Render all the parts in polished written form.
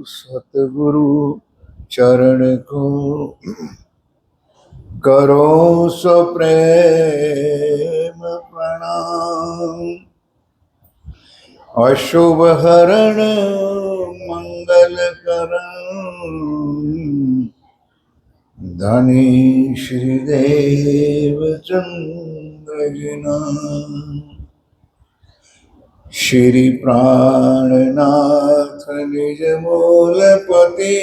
सतगुरु चरण को करो सो प्रेम प्रणाम। अशुभ हरण मंगल करण धनी श्रीदेव चंद्र जना। श्री प्राणनाथ निज मूलपति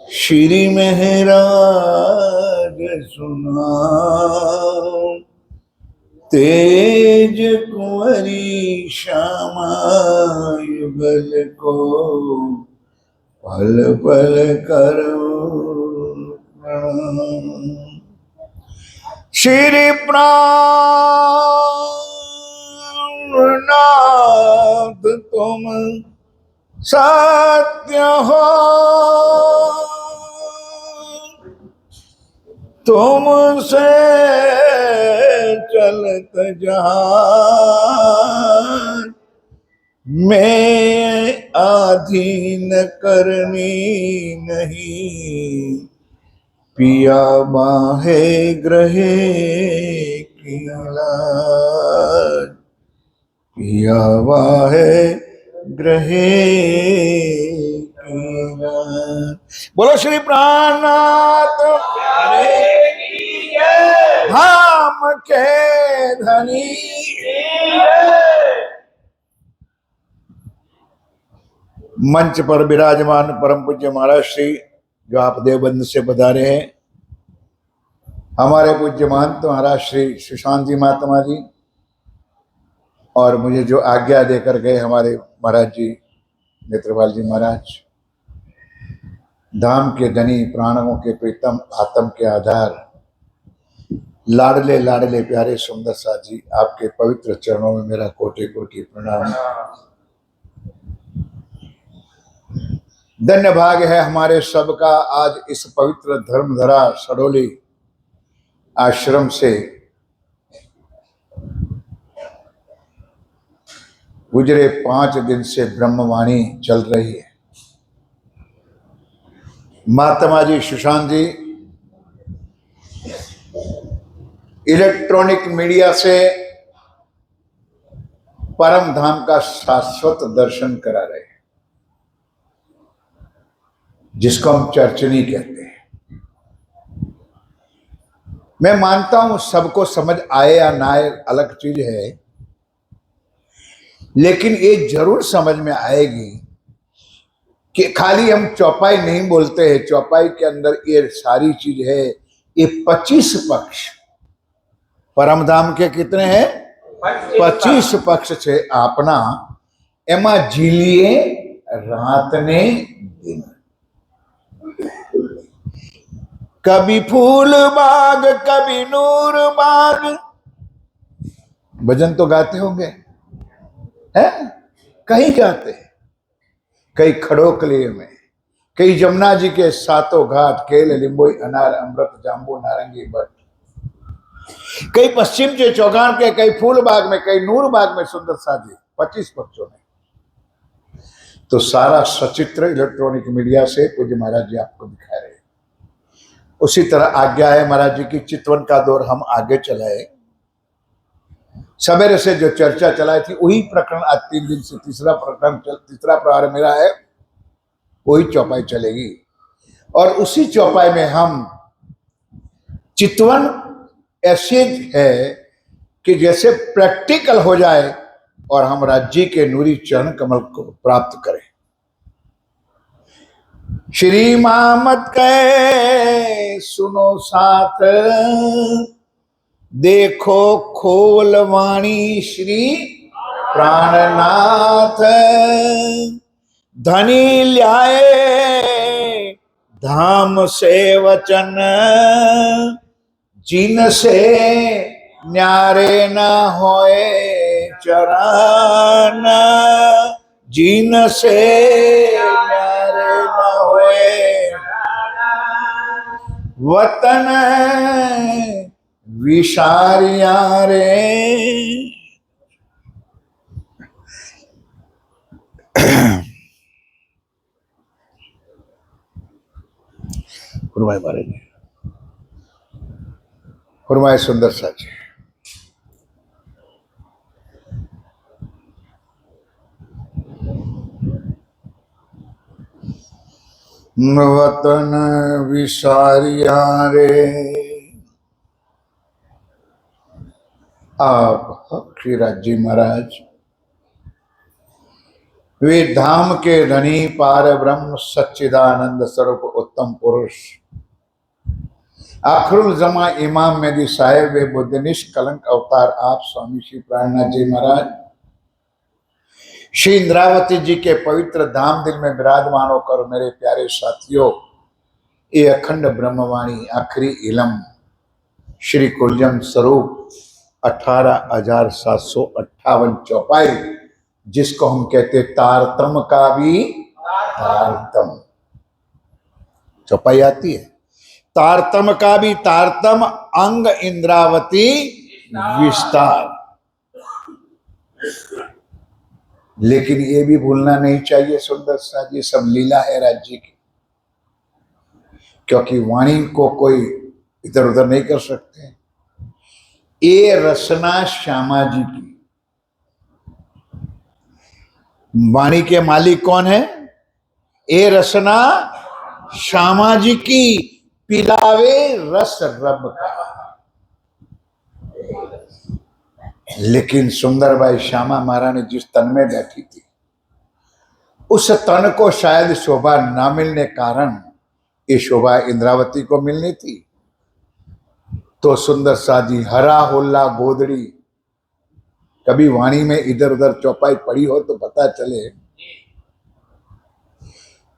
श्री महराज सुनाओ। तेज कुंवरी श्यामा युगल को पल पल करो प्रणाम। श्री प्राणनाथ तुम सत्य हो, तुमसे चलत जहान मैं अधीन करनी नहीं। पिया बाहे ग्रहे की लाज, पिया बाहे ग्रहे की लाज। बोलो श्री प्राणनाथ धाम के धनी। मंच पर विराजमान परम पूज्य महाराज श्री जो आप देवबंद से पधारे हैं, हमारे पूज्य महंत महाराज श्री सुशांत जी महात्मा जी, और मुझे जो आज्ञा देकर गए हमारे महाराज जी नेत्रपाल जी महाराज, धाम के धनी प्राणों के प्रीतम आत्म के आधार लाडले लाडले प्यारे सुंदर साथ जी, आपके पवित्र चरणों में मेरा कोटि कोटि प्रणाम। धन्य भाग्य है हमारे सबका आज इस पवित्र धर्मधरा सडोली आश्रम से गुजरे 5 दिन से ब्रह्मवाणी चल रही है। महात्मा जी सुशांत जी इलेक्ट्रॉनिक मीडिया से परम धाम का शाश्वत दर्शन करा रहे हैं, जिसको हम चर्चनी कहते हैं। मैं मानता हूं सबको समझ आए या ना आए अलग चीज है, लेकिन ये जरूर समझ में आएगी कि खाली हम चौपाई नहीं बोलते हैं। चौपाई के अंदर ये सारी चीज है। ये 25 पक्ष परमधाम के कितने हैं? 25 पक्ष छे आपना एमा झीलिए रात ने दिन। कभी फूल बाग कभी नूर बाग, भजन तो गाते होंगे हैं? कहीं गाते हैं, कई खड़ोकली में, कई जमुना जी के सातों घाट, केल लिंबोई अनार अमृत जाम्बू नारंगी बट, कई पश्चिम के चौगान के, कई फूल बाग में, कई नूर बाग में सुंदर साजी 25 पक्षों में। तो सारा सचित्र इलेक्ट्रॉनिक मीडिया से पूज्य महाराज जी आपको दिखा रहे हैं। उसी तरह आज्ञा है महाराज जी की, चितवन का दौर हम आगे चलाए। सवेरे से जो चर्चा चलाई थी वही प्रकरण आज 3 दिन से तीसरा प्रहार मेरा है, वही चौपाई चलेगी। और उसी चौपाई में हम चितवन ऐसे है कि जैसे प्रैक्टिकल हो जाए और हम राज्य के नूरी चरण कमल को प्राप्त करें। श्री मामत कहे सुनो साथ, देखो खोलवाणी श्री प्राणनाथ। धनी ल्याए धाम से वचन, जिन से न्यारे न होए चरण। जिन से न्यारे न होए वतन विसारिया रे। फरमाए महाराज जी, फरमाए सुंदर साथ जी। वतन विसारिया रे आप हकीराज जी महाराज, वे धाम के धनी पार ब्रह्म सच्चिदानंद स्वरूप उत्तम पुरुष आखिरुल जमा इमाम मेहदी साहेब वे बुद्ध निष्कलंक अवतार आप स्वामी श्री प्राणनाथ जी महाराज श्री इंद्रावती जी के पवित्र धाम दिल में विराजमान होकर मेरे प्यारे साथियों, ये अखंड ब्रह्मवाणी आखिरी इलम श्री कुलजम स्वरूप 18,758 चौपाई, जिसको हम कहते तारतम का भी तारतम चौपाई आती है। तारतम का भी तारतम अंग इंद्रावती विस्तार। लेकिन ये भी भूलना नहीं चाहिए सुंदर सा जी, सब लीला है राज्य की, क्योंकि वाणी को कोई इधर उधर नहीं कर सकते। ये रचना श्यामा जी की। वाणी के मालिक कौन है? ये रचना श्यामा जी की, पिलावे रस रब का। लेकिन सुंदर भाई श्यामा महारानी जिस तन में बैठी थी, उस तन को शायद शोभा ना मिलने कारण ये शोभा इंद्रावती को मिलनी थी। तो सुंदर साजी हरा होल्ला गोदड़ी, कभी वाणी में इधर उधर चौपाई पड़ी हो तो पता चले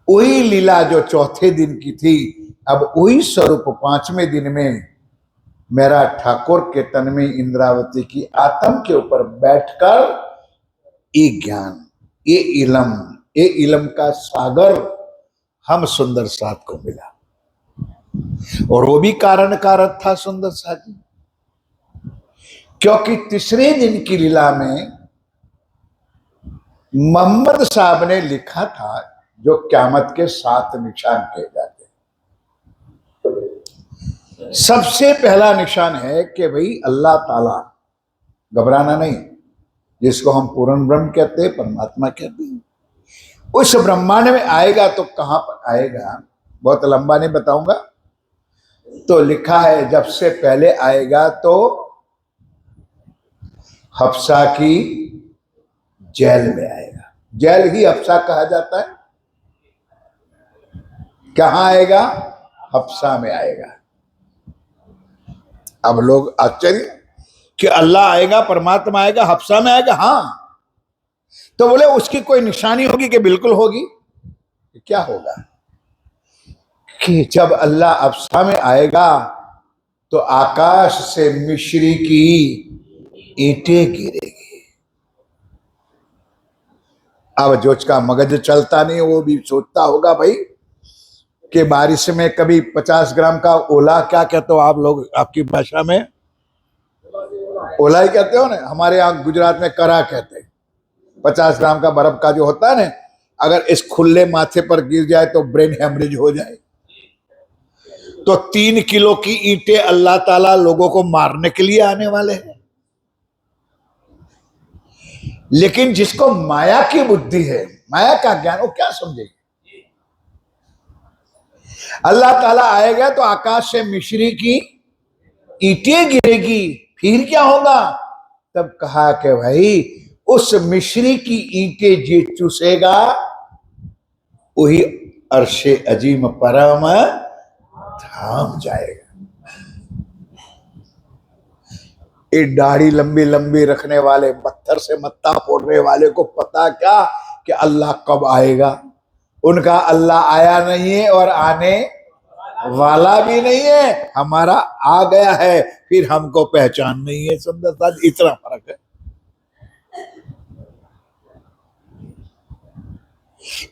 वही लीला जो चौथे दिन की थी, अब वही स्वरूप पांचवें दिन में मेरा ठाकुर के तन में इंद्रावती की आत्म के ऊपर बैठकर ये ज्ञान, ये इलम का सागर हम सुंदर साथ को मिला। और वो भी कारण कारक था सुंदर साथ जी, क्योंकि तीसरे दिन की लीला में मोहम्मद साहब ने लिखा था जो क़यामत के 7 निशान कहे जाते। सबसे पहला निशान है कि भाई अल्लाह ताला, घबराना नहीं, जिसको हम पूर्ण ब्रह्म कहते हैं, परमात्मा कहते हैं, उस ब्रह्मांड में आएगा तो कहां पर आएगा, बहुत लंबा नहीं बताऊंगा। तो लिखा है जब से पहले आएगा तो हफ्सा की जेल में आएगा। जेल ही हफ्सा कहा जाता है। कहां आएगा? हफ्सा में आएगा। अब लोग आश्चर्य कि अल्लाह आएगा, परमात्मा आएगा, हफ्सा में आएगा। हाँ, तो बोले उसकी कोई निशानी होगी कि बिल्कुल होगी। क्या होगा कि जब अल्लाह हफ्सा में आएगा तो आकाश से मिश्री की ईंटें गिरेगी। अब जो उसका मगज चलता नहीं, वो भी सोचता होगा भाई कि बारिश में कभी 50 ग्राम का ओला, क्या कहते हो आप लोग, आपकी भाषा में ओला ही कहते हो ना, हमारे यहाँ गुजरात में करा कहते हैं। 50 ग्राम का बर्फ का जो होता है ना, अगर इस खुले माथे पर गिर जाए तो ब्रेन हेमरेज हो जाए। तो 3 किलो की ईंटें अल्लाह ताला लोगों को मारने के लिए आने वाले हैं। लेकिन जिसको माया की बुद्धि है, माया का ज्ञान, वो क्या समझेगी? अल्लाह ताला आएगा तो आकाश से मिश्री की ईंटें गिरेगी। फिर क्या होगा? तब कहा कि भाई उस मिश्री की ईंटें जो चूसेगा वही अर्शे अजीम परम धाम जाएगा। ये दाढ़ी लंबी लंबी रखने वाले, पत्थर से मत्था फोड़ने वाले को पता क्या कि अल्लाह कब आएगा? उनका अल्लाह आया नहीं है और आने वाला भी नहीं है। हमारा आ गया है, फिर हमको पहचान नहीं है। सुंदरता, इतना फर्क है।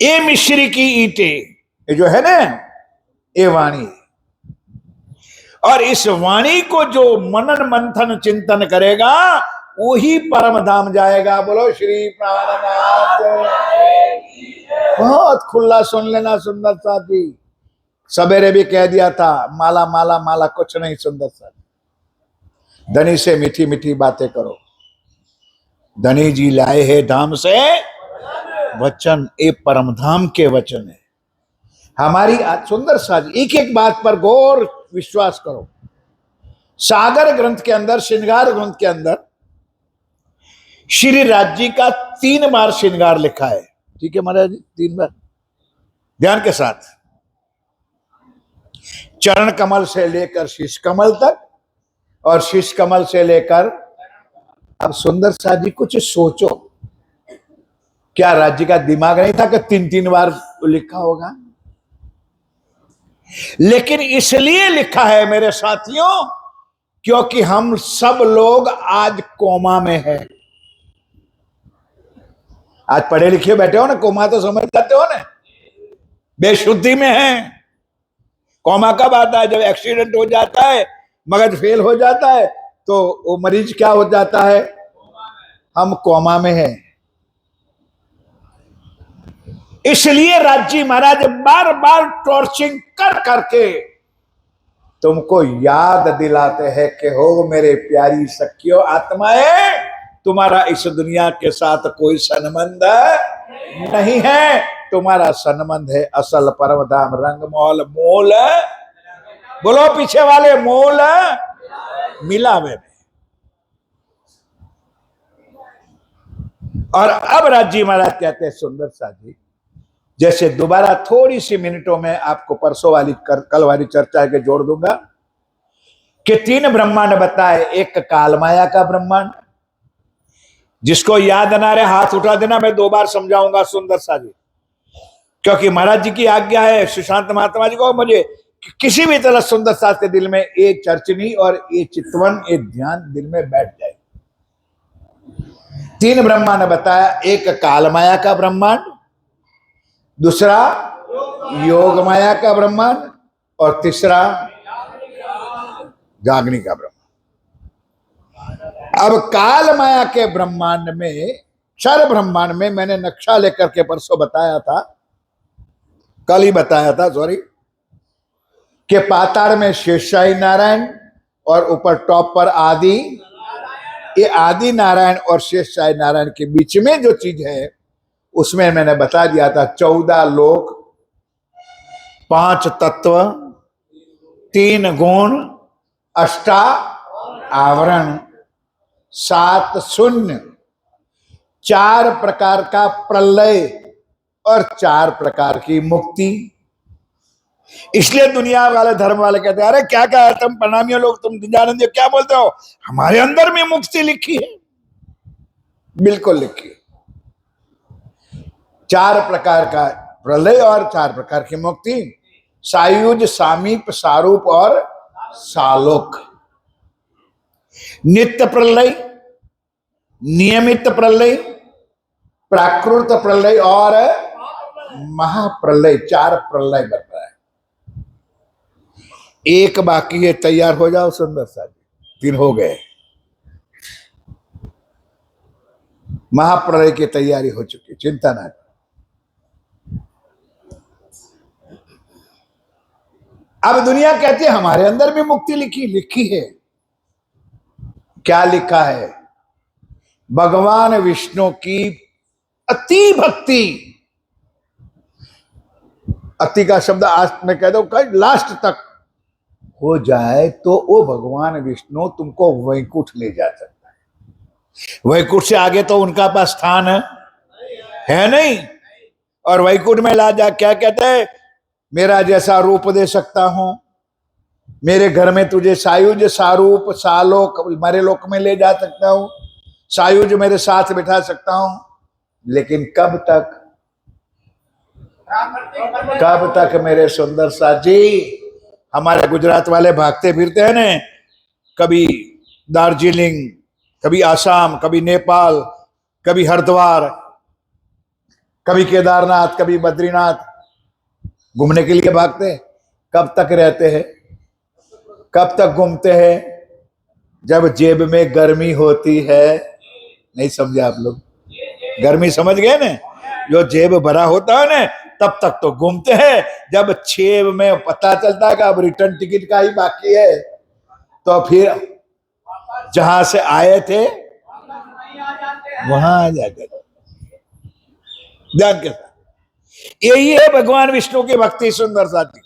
ये मिश्री की ईंटें, ये जो है ना, ये वाणी, और इस वाणी को जो मनन मंथन चिंतन करेगा वही परम धाम जाएगा। बोलो श्री प्राणनाथ। बहुत खुला सुन लेना सुंदर साथी, सवेरे भी कह दिया था, माला माला माला कुछ नहीं, सुंदर सा धनी से मीठी मीठी बातें करो। धनी जी लाए हैं धाम से वचन, ये परम धाम के वचन है हमारी। सुंदर सा जी एक एक बात पर गौर विश्वास करो। सागर ग्रंथ के अंदर, श्रृंगार ग्रंथ के अंदर श्री राज जी का 3 बार श्रृंगार लिखा है। ठीक है महाराज जी, 3 बार ध्यान के साथ। चरण कमल से लेकर शीश कमल तक, और शीश कमल से लेकर, अब सुंदर सा जी कुछ सोचो, क्या राज्य का दिमाग नहीं था कि 3-3 बार लिखा होगा? लेकिन इसलिए लिखा है मेरे साथियों, क्योंकि हम सब लोग आज कोमा में हैं। आज पढ़े लिखे बैठे हो ना, कोमा तो समझ जाते हो ना, बेशुद्धि में हैं। कोमा कब आता है? जब एक्सीडेंट हो जाता है, मगज फेल हो जाता है, तो वो मरीज क्या हो जाता है? हम कोमा में हैं। इसलिए राजी महाराज बार बार टॉर्चिंग कर करके तुमको याद दिलाते हैं कि हो मेरे प्यारी सखियों आत्माएं, तुम्हारा इस दुनिया के साथ कोई संबंध नहीं है। तुम्हारा संबंध है असल परम धाम रंगमौल मोल, बोलो पीछे वाले, मोल मिलावे में। और अब राजी महाराज कहते हैं सुंदर सा जी, जैसे दोबारा थोड़ी सी मिनटों में आपको परसों वाली कल वाली चर्चा के जोड़ दूंगा कि 3 ब्रह्मांड बताए। एक कालमाया का ब्रह्मांड, जिसको याद ना रहे हाथ उठा देना, मैं 2 बार समझाऊंगा सुंदर सा जी, क्योंकि महाराज जी की आज्ञा है सुशांत महात्मा जी को, मुझे किसी भी तरह सुंदर सा के दिल में एक चर्चनी और एक चितवन, एक ध्यान दिल में बैठ जाए। 3 ब्रह्मांड बताया। एक कालमाया का ब्रह्मांड, दूसरा योग माया का ब्रह्मांड, और तीसरा जागनी का ब्रह्मांड। अब काल माया के ब्रह्मांड में, क्षर ब्रह्मांड में मैंने नक्शा लेकर के परसों बताया था, कल ही बताया था सॉरी, कि पाताड़ में शेषशाही नारायण और ऊपर टॉप पर आदि, ये आदि नारायण और शेषशाही नारायण के बीच में जो चीज है, उसमें मैंने बता दिया था 14 लोक, 5 तत्व, 3 गुण, 8 आवरण, 7 शून्य, 4 प्रकार का प्रलय और 4 प्रकार की मुक्ति। इसलिए दुनिया वाले, धर्म वाले कहते हैं, अरे क्या क्या है तुम प्रणामियों लोग, तुम दयानंद क्या बोलते हो, हमारे अंदर में मुक्ति लिखी है। बिल्कुल लिखी है। 4 प्रकार का प्रलय और 4 प्रकार की मुक्ति, सायुज, सामीप, सारूप और सालोक। नित्य प्रलय, नियमित प्रलय, प्राकृत प्रलय और महाप्रलय, 4 प्रलय बन रहा है। एक बाकी है, तैयार हो जाओ सुंदर सा जी, 3 हो गए। महाप्रलय की तैयारी हो चुकी, चिंता ना करो। अब दुनिया कहती है हमारे अंदर भी मुक्ति लिखी है। क्या लिखा है? भगवान विष्णु की अति भक्ति, अति का शब्द आज मैं कह दो लास्ट तक हो जाए तो वो भगवान विष्णु तुमको वैकुंठ ले जा सकता है। वैकुंठ से आगे तो उनका पास स्थान है नहीं। और वैकुंठ में ला जा क्या कहते हैं, मेरा जैसा रूप दे सकता हूं, मेरे घर में तुझे सायुज, सारूप, सालोक, मरे लोक में ले जा सकता हूं, सायुज मेरे साथ बिठा सकता हूं। लेकिन कब तक, कब तक मेरे सुंदर सा जी? हमारे गुजरात वाले भागते फिरते हैं ना, कभी दार्जिलिंग, कभी आसाम, कभी नेपाल, कभी हरिद्वार, कभी केदारनाथ, कभी बद्रीनाथ, घूमने के लिए भागते। कब तक रहते हैं, कब तक घूमते हैं? जब जेब में गर्मी होती है। नहीं समझे आप लोग? गर्मी समझ गए ना? जो जेब भरा होता है ना, तब तक तो घूमते हैं। जब 6 में पता चलता है कि अब रिटर्न टिकट का ही बाकी है, तो फिर जहां से आए थे वहां आ जाते। ध्यान के साथ, यही है भगवान विष्णु की भक्ति सुंदर साथी।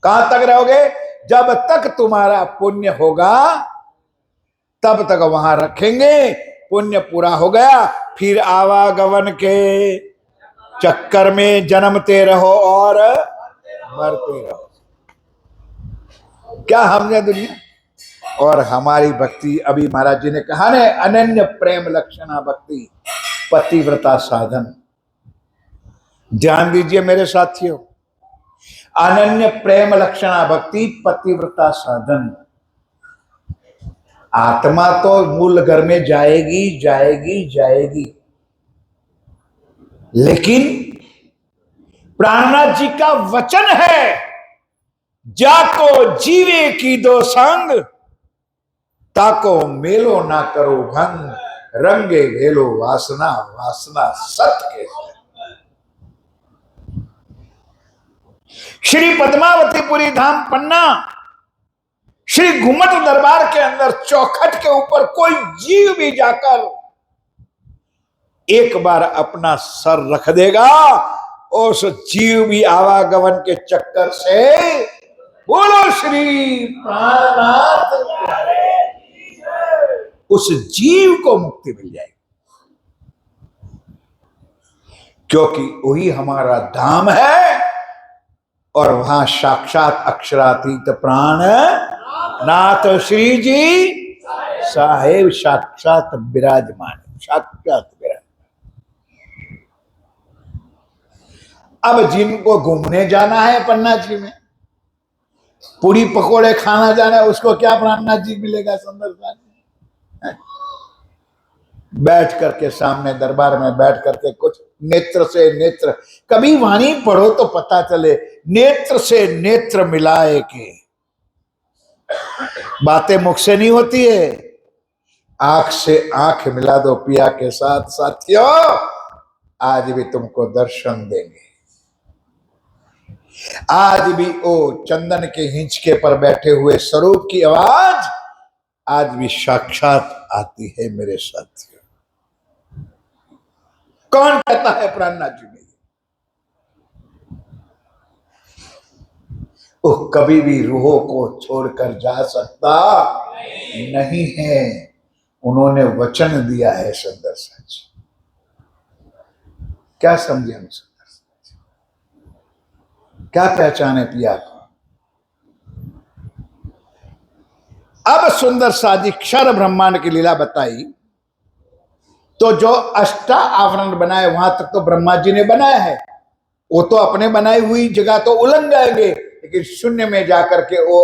कहां तक रहोगे? जब तक तुम्हारा पुण्य होगा तब तक वहां रखेंगे। पुण्य पूरा हो गया, फिर आवागमन के चक्कर में जन्मते रहो और मरते रहो। क्या हमने दुनिया। और हमारी भक्ति, अभी महाराज जी ने कहा ना, अनन्य प्रेम लक्षणा भक्ति पतिव्रता साधन। ध्यान दीजिए मेरे साथियों, अनन्य प्रेम लक्षणा भक्ति पतिव्रता साधन। आत्मा तो मूल घर में जाएगी जाएगी जाएगी, लेकिन प्राणनाथ जी का वचन है, जाको जीवे की दो संग, ताको मेलो ना करो भंग, रंगे वेलो वासना वासना सत्य। श्री पद्मावतीपुरी धाम पन्ना, श्री घुमट दरबार के अंदर चौखट के ऊपर कोई जीव भी जाकर एक बार अपना सर रख देगा, उस जीव भी आवागमन के चक्कर से, बोलो श्री प्राणनाथ, उस जीव को मुक्ति मिल जाएगी। क्योंकि वही हमारा धाम है और वहां साक्षात अक्षरातीत प्राण नाथ श्री जी साहेब साक्षात विराजमान, साक्षात विराजमान। अब जिनको घूमने जाना है पन्ना जी में, पूरी पकोड़े खाना जाना है, उसको क्या प्राणनाथ जी मिलेगा? सुंदर सा बैठ करके सामने दरबार में बैठ करके कुछ नेत्र से नेत्र, कभी वाणी पढ़ो तो पता चले, नेत्र से नेत्र मिलाए के बातें मुख से नहीं होती है, आंख से आंख मिला दो पिया के साथ। साथियों, आज भी तुमको दर्शन देंगे। आज भी वो चंदन के हिंचके पर बैठे हुए स्वरूप की आवाज आज भी साक्षात आती है मेरे साथियों। कौन कहता है प्राणनाथ जी में? वो कभी भी रूहों को छोड़कर जा सकता नहीं है। उन्होंने वचन दिया है। सुंदर सच क्या समझे हम? सुंदर सच क्या पहचाने पिया को? अब सुंदर साजी क्षर ब्रह्मांड की लीला बताई, तो जो अष्टा आवरण बनाए वहां तक तो ब्रह्मा जी ने बनाया है, वो तो अपने बनाई हुई जगह तो उलंघ जाएंगे, लेकिन शून्य में जाकर के वो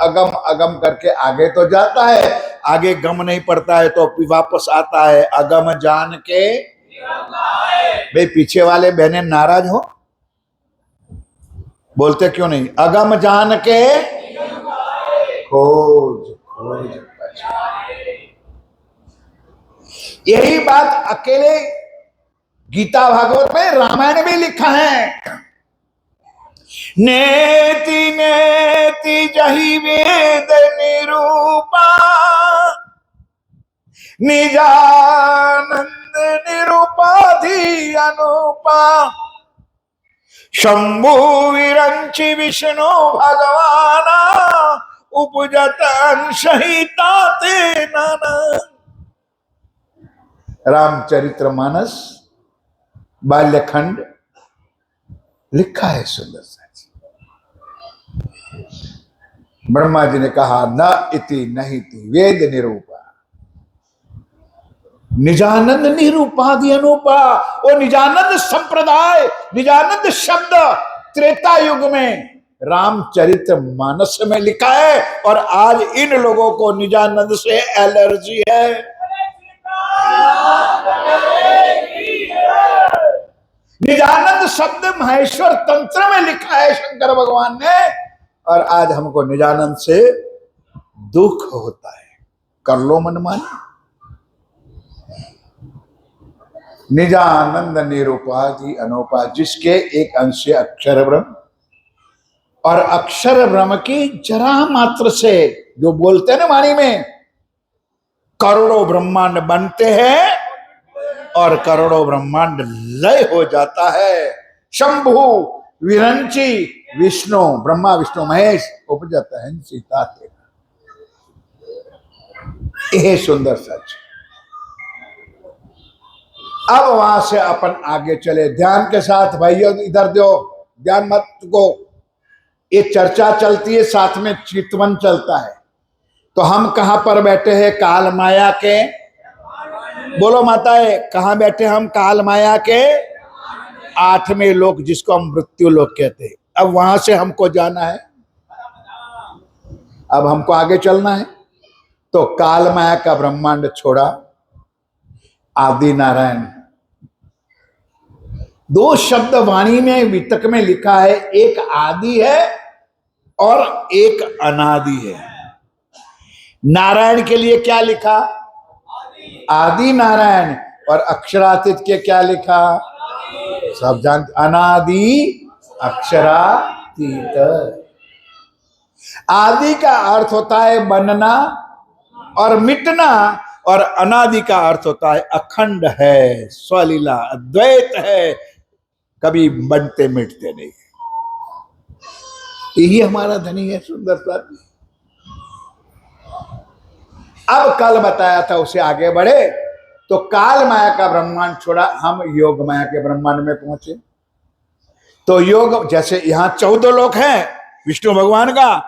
अगम अगम करके आगे तो जाता है, आगे गम नहीं पड़ता है तो वापस आता है। अगम जान के भाई, पीछे वाले बहने नाराज हो, बोलते क्यों नहीं? अगम जान के खोज खोज पहचान। यही बात अकेले गीता भागवत में, रामायण में लिखा है। नेति नेति जहि वेद निरूपा, निजानंद निरूपाधि अनुपा, शंभु विरंचि विष्णु भगवाना, उपजत अंशहिता ते नाना। रामचरितमानस बाल्यखंड लिखा है। सुंदर सा ब्रह्मा जी ने कहा, न इति नहीं थी वेद निरूपा, निजानंद निरूपाधि अनुपा। वो निजानंद संप्रदाय, निजानंद शब्द त्रेता युग में रामचरितमानस में लिखा है, और आज इन लोगों को निजानंद से एलर्जी है। निजानंद शब्द महेश्वर तंत्र में लिखा है शंकर भगवान ने, और आज हमको निजानंद से दुख होता है। कर लो मनमानी। निजानंद निरूपाधि अनोपा, जिसके एक अंश से अक्षर ब्रह्म, और अक्षर ब्रह्म की जरा मात्र से, जो बोलते हैं ना वाणी में, करोड़ों ब्रह्मांड बनते हैं और करोड़ों ब्रह्मांड लय हो जाता है। शंभु विरंची विष्णु, ब्रह्मा विष्णु महेश उपजत है सीता थे। यह सुंदर सच। अब वहां से अपन आगे चले ध्यान के साथ। भाइयों इधर दो ध्यान मत को, ये चर्चा चलती है साथ में चितवन चलता है। तो हम कहां पर बैठे हैं? काल माया के, बोलो माताएं, कहां बैठे हम? काल माया के 8वें लोक, जिसको हम मृत्यु लोक कहते हैं। अब वहां से हमको जाना है, अब हमको आगे चलना है। तो काल माया का ब्रह्मांड छोड़ा, आदि नारायण। दो शब्द वाणी में वितक में लिखा है, एक आदि है और एक अनादि है। नारायण के लिए क्या लिखा? आदि नारायण। और अक्षरातीत के क्या लिखा? सब जानते, अनादि अक्षरातीत। आदि का अर्थ होता है बनना और मिटना, और अनादि का अर्थ होता है अखंड है, स्वलीला अद्वैत है, कभी बनते मिटते नहीं। यही हमारा धनी है सुंदर सा। अब कल बताया था, उसे आगे बढ़े तो काल माया का ब्रह्मांड छोड़ा, हम योग माया के ब्रह्मांड में पहुंचे। तो योग, जैसे यहां 14 लोक हैं विष्णु भगवान का,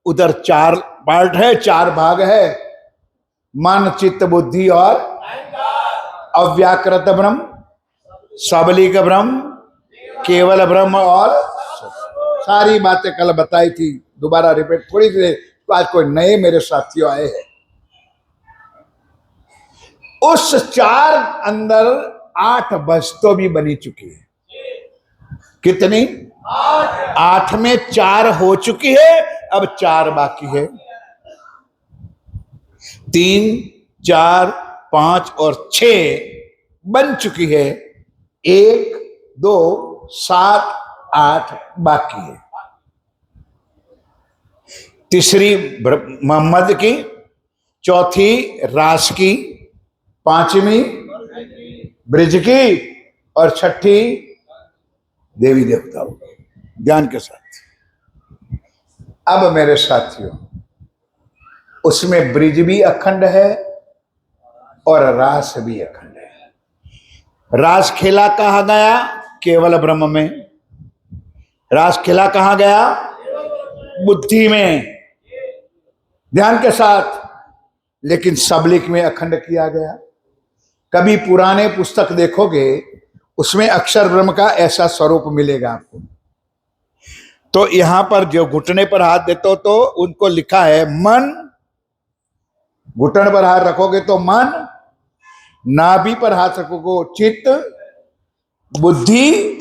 उधर 4 पार्ट है, 4 भाग है, मन चित्त बुद्धि और अव्याकृत ब्रह्म, सबलिक ब्रह्म, केवल ब्रह्म, और सारी बातें कल बताई थी, दोबारा रिपीट थोड़ी देर। तो आज कोई नए मेरे साथियों आए हैं। उस 4 अंदर 8 वस्तु भी बनी चुकी है। कितनी? 8 में 4 हो चुकी है, अब 4 बाकी है। 3, 4, 5 और 6 बन चुकी है। 1, 2, 7, 8 बाकी है। तीसरी मोहम्मद की, चौथी रास की, 5वीं ब्रिज की, और 6ठी देवी देवताओं। ज्ञान के साथ। अब मेरे साथियों, उसमें ब्रिज भी अखंड है और रास भी अखंड है। रास खेला कहा गया? केवल ब्रह्म में। रास खेला कहा गया? बुद्धि में। ध्यान के साथ। लेकिन सबलिक में अखंड किया गया। कभी पुराने पुस्तक देखोगे, उसमें अक्षर ब्रह्म का ऐसा स्वरूप मिलेगा आपको। तो यहां पर जो घुटने पर हाथ देते हो तो उनको लिखा है मन। घुटन पर हाथ रखोगे तो मन, नाभि पर हाथ रखोगे चित्त, बुद्धि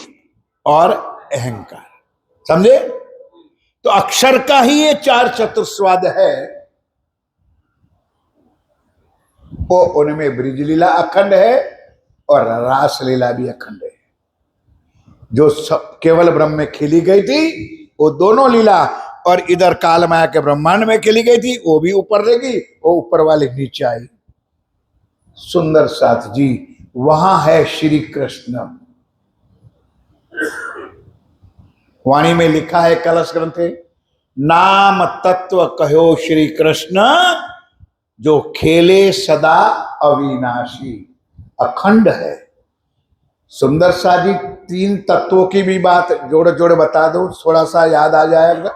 और अहंकार। समझे? तो अक्षर का ही ये 4 चतुस्वाद है। वो उनमें ब्रिज लीला अखंड है और रास लीला भी अखंड है। जो केवल ब्रह्म में खिली गई थी वो दोनों लीला, और इधर काल माया के ब्रह्मांड में खिली गई थी वो भी ऊपर रहेगी, वो ऊपर वाले नीचे आई। सुंदर साथ जी, वहां है श्री कृष्ण। वाणी में लिखा है कलश ग्रंथ, नाम तत्व कहो श्री कृष्ण, जो खेले सदा अविनाशी। अखंड है। सुंदर सा जी, 3 तत्वों की भी बात जोड़े जोड़े बता दो, थोड़ा सा याद आ जाएगा।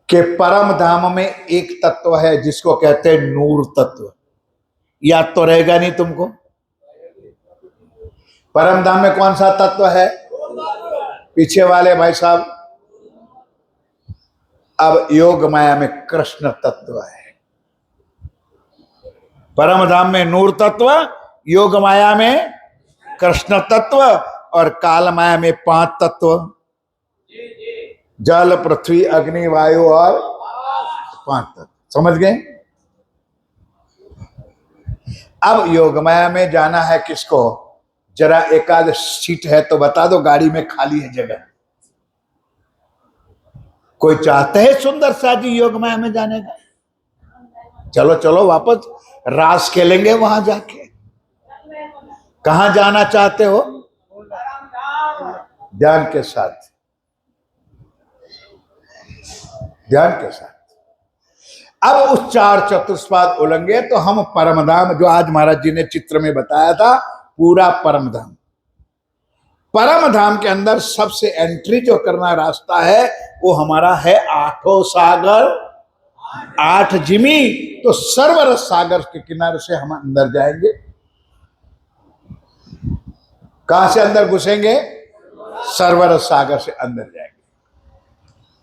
कि परम धाम में एक तत्व है जिसको कहते हैं नूर तत्व। याद तो रहेगा नहीं तुमको? परम धाम में कौन सा तत्व है? पीछे वाले भाई साहब। अब योग माया में कृष्ण तत्व है। परम धाम में नूर तत्व, योग माया में कृष्ण तत्व, और काल माया में 5 तत्व, जल पृथ्वी अग्नि वायु और 5 तत्व। समझ गए? अब योगमाया में जाना है किसको? जरा एकाध सीट है तो बता दो, गाड़ी में खाली है जगह। कोई चाहते है सुंदर सा जी योगमाया में जाने का? चलो चलो वापस रास खेलेंगे वहां जाके। कहां जाना चाहते हो? ध्यान के साथ, ध्यान के साथ। अब उस चार चतुष्पाद उलंगे तो हम परमधाम, जो आज महाराज जी ने चित्र में बताया था, पूरा परमधाम। परमधाम के अंदर सबसे एंट्री जो करना रास्ता है वो हमारा है आठों सागर, 8 जिमी। तो सर्वर सागर के किनारे से हम अंदर जाएंगे। कहां से अंदर घुसेंगे? सर्वर सागर से अंदर जाएंगे।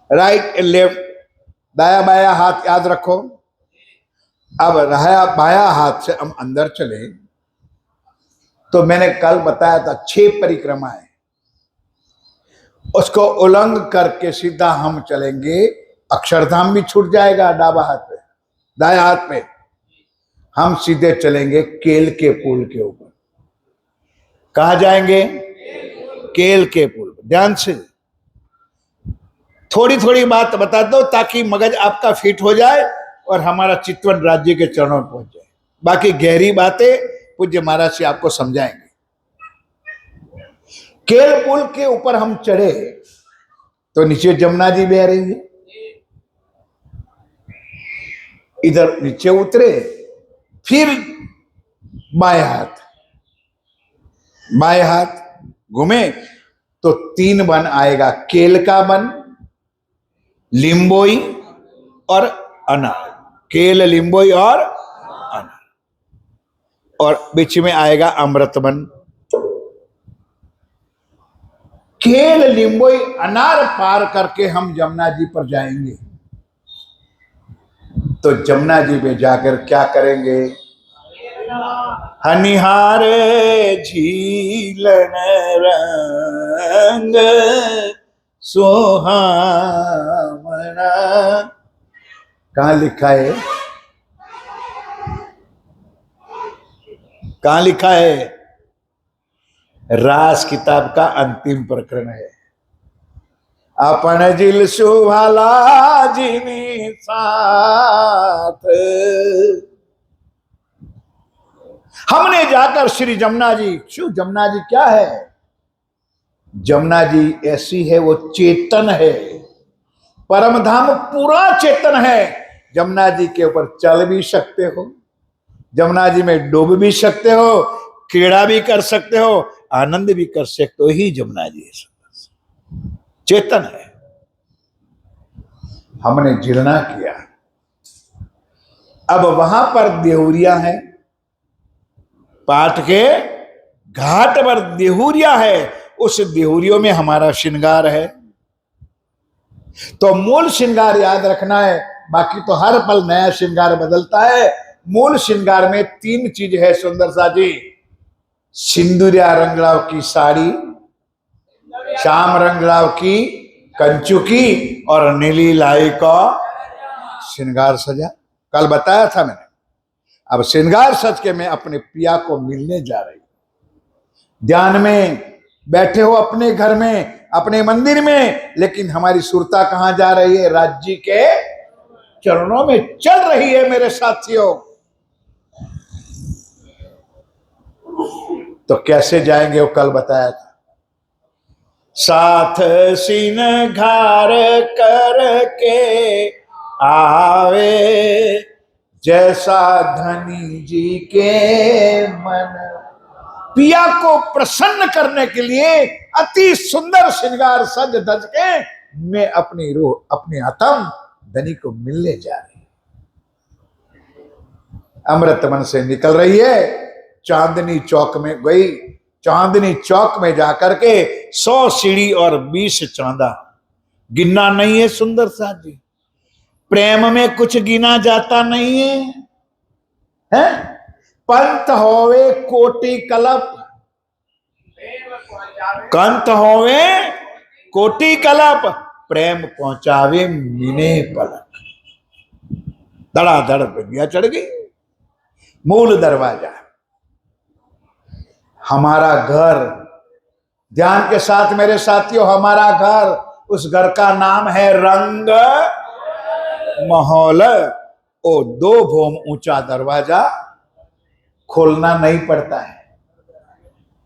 राइट लेफ्ट, दाया बाया हाथ याद रखो। अब रहा बाया हाथ से हम अंदर चले तो मैंने कल बताया था 6 परिक्रमाएं, उसको उल्लंघ करके सीधा हम चलेंगे। अक्षरधाम भी छूट जाएगा डाबा हाथ पे, दाया हाथ पे। हम सीधे चलेंगे केल के पुल के ऊपर। कहा जाएंगे? केल के पुल। ध्यान से थोड़ी थोड़ी बात बता दो ताकि मगज आपका फिट हो जाए और हमारा चितवन राज्य के चरणों में पहुंच जाए। बाकी गहरी बातें पूज्य महाराज से आपको समझाएंगे। केल पुल के ऊपर हम चढ़े तो नीचे जमुना जी बह रही है। इधर नीचे उतरे, फिर बाएं हाथ घूमे तो 3 वन आएगा, केल का वन, लिम्बोई और अनार। केल, लिम्बोई और अनार, और बीच में आएगा अमृत वन। केल, लिम्बोई, अनार पार करके हम जमुना जी पर जाएंगे। तो जमुना जी में जाकर क्या करेंगे? हनिहारे झीलन रंग सुहावना। कहां लिखा है? कहां लिखा है? रास किताब का अंतिम प्रकरण है। अपन जिल सुभाला जिनी साथ। हमने जाकर श्री जमुना जी, शिव जमुना जी क्या है? जमुना जी ऐसी है, वो चेतन है। परमधाम पूरा चेतन है। जमुना जी के ऊपर चल भी सकते हो, जमुना जी में डूब भी सकते हो, क्रीड़ा भी कर सकते हो, आनंद भी कर सकते हो। ही जमुना जी है, चेतन है। हमने जिलना किया। अब वहां पर देहुरिया है, पाट के घाट पर देहुरिया है। उस देहुरियों में हमारा श्रृंगार है। तो मूल श्रृंगार याद रखना है, बाकी तो हर पल नया श्रृंगार बदलता है। मूल श्रृंगार में 3 चीज है सुंदर सा जी। सिंदूरिया रंगलाव की साड़ी, श्याम रंगलाव की कंचुकी, और नीली लाई का श्रृंगार सजा। कल बताया था मैंने। अब श्रृंगार सज के मैं अपने पिया को मिलने जा रही हूं। ध्यान में बैठे हो अपने घर में, अपने मंदिर में, लेकिन हमारी सुरता कहां जा रही है? राज्य के चरणों में चल रही है मेरे साथियों। तो कैसे जाएंगे वो कल बताया था। साथ सीन घार करके आवे, जैसा धनी जी के मन। पिया को प्रसन्न करने के लिए अति सुंदर श्रृंगार सज धज के मैं अपनी रूह, अपने आत्म धनी को मिलने जा रही। अमृत मन से निकल रही है, चांदनी चौक में गई। चांदनी चौक में जाकर के 100 सीढ़ी और 20 चांदा। गिनना नहीं है सुंदर सा जी। प्रेम में कुछ गिना जाता नहीं है, हैं? पंत होवे कोटि कलप, कंत होवे कोटि कलप, प्रेम पहुंचावे मिने पलक। धड़ाधड़ गया चढ़ गई। मूल दरवाजा हमारा घर, ध्यान के साथ मेरे साथियों, हमारा घर, उस घर का नाम है रंग महल। ओ 2 भोम ऊंचा दरवाजा खोलना नहीं पड़ता है।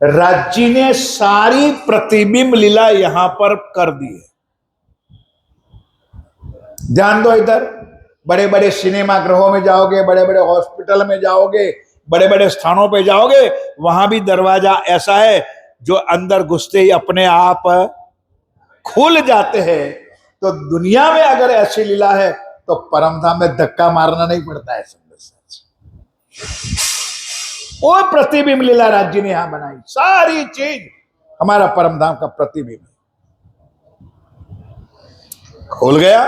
राज्य ने सारी प्रतिबिंब लीला यहां पर कर दी है। ध्यान दो इधर, बड़े बड़े सिनेमा गृहों में जाओगे, बड़े बड़े हॉस्पिटल में जाओगे, बड़े बड़े स्थानों पे जाओगे, वहां भी दरवाजा ऐसा है जो अंदर घुसते ही अपने आप खुल जाते हैं। तो दुनिया में अगर ऐसी लीला है तो परमधाम में धक्का मारना नहीं पड़ता है। वो प्रतिबिंब लीला राज्य ने यहां बनाई, सारी चीज हमारा परमधाम का प्रतिबिंब खुल गया।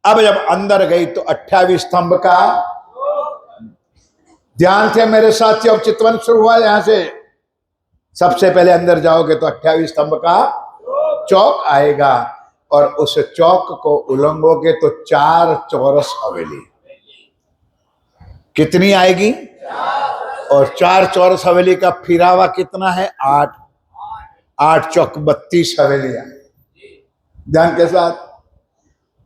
अब जब अंदर गई तो 28 स्तंभ का, ध्यान से मेरे साथियों, अब चितवन शुरू हुआ यहां से। सबसे पहले अंदर जाओगे तो 28 स्तंभ का चौक आएगा, और उस चौक को उलंघोगे तो 4 चौरस हवेली। कितनी आएगी? और 4 चौरस हवेली का फिरावा कितना है? 8। 8 चौक 32 हवेलियां। ध्यान के साथ।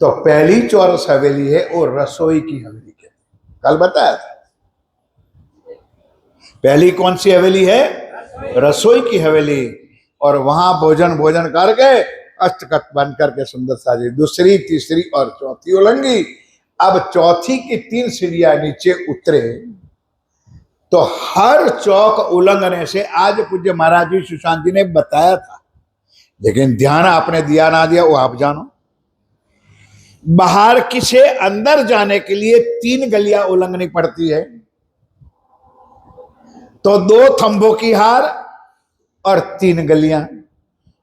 तो पहली चौरस हवेली है वो रसोई की हवेली के, कल बताया था। पहली कौन सी हवेली है? रसोई की हवेली। और वहां भोजन करके अष्टकट बन करके सुंदर साजी, दूसरी, तीसरी और चौथी उलंघी। अब चौथी की 3 सीढ़ियां नीचे उतरे तो हर चौक उल्लंघने से, आज पूज्य महाराज जी सुशांत जी ने बताया था, लेकिन ध्यान आपने दिया ना दिया वो आप जानो। बाहर की से अंदर जाने के लिए 3 गलियां उल्लंघनी पड़ती है। तो 2 थंभों की हार और 3 गलियां।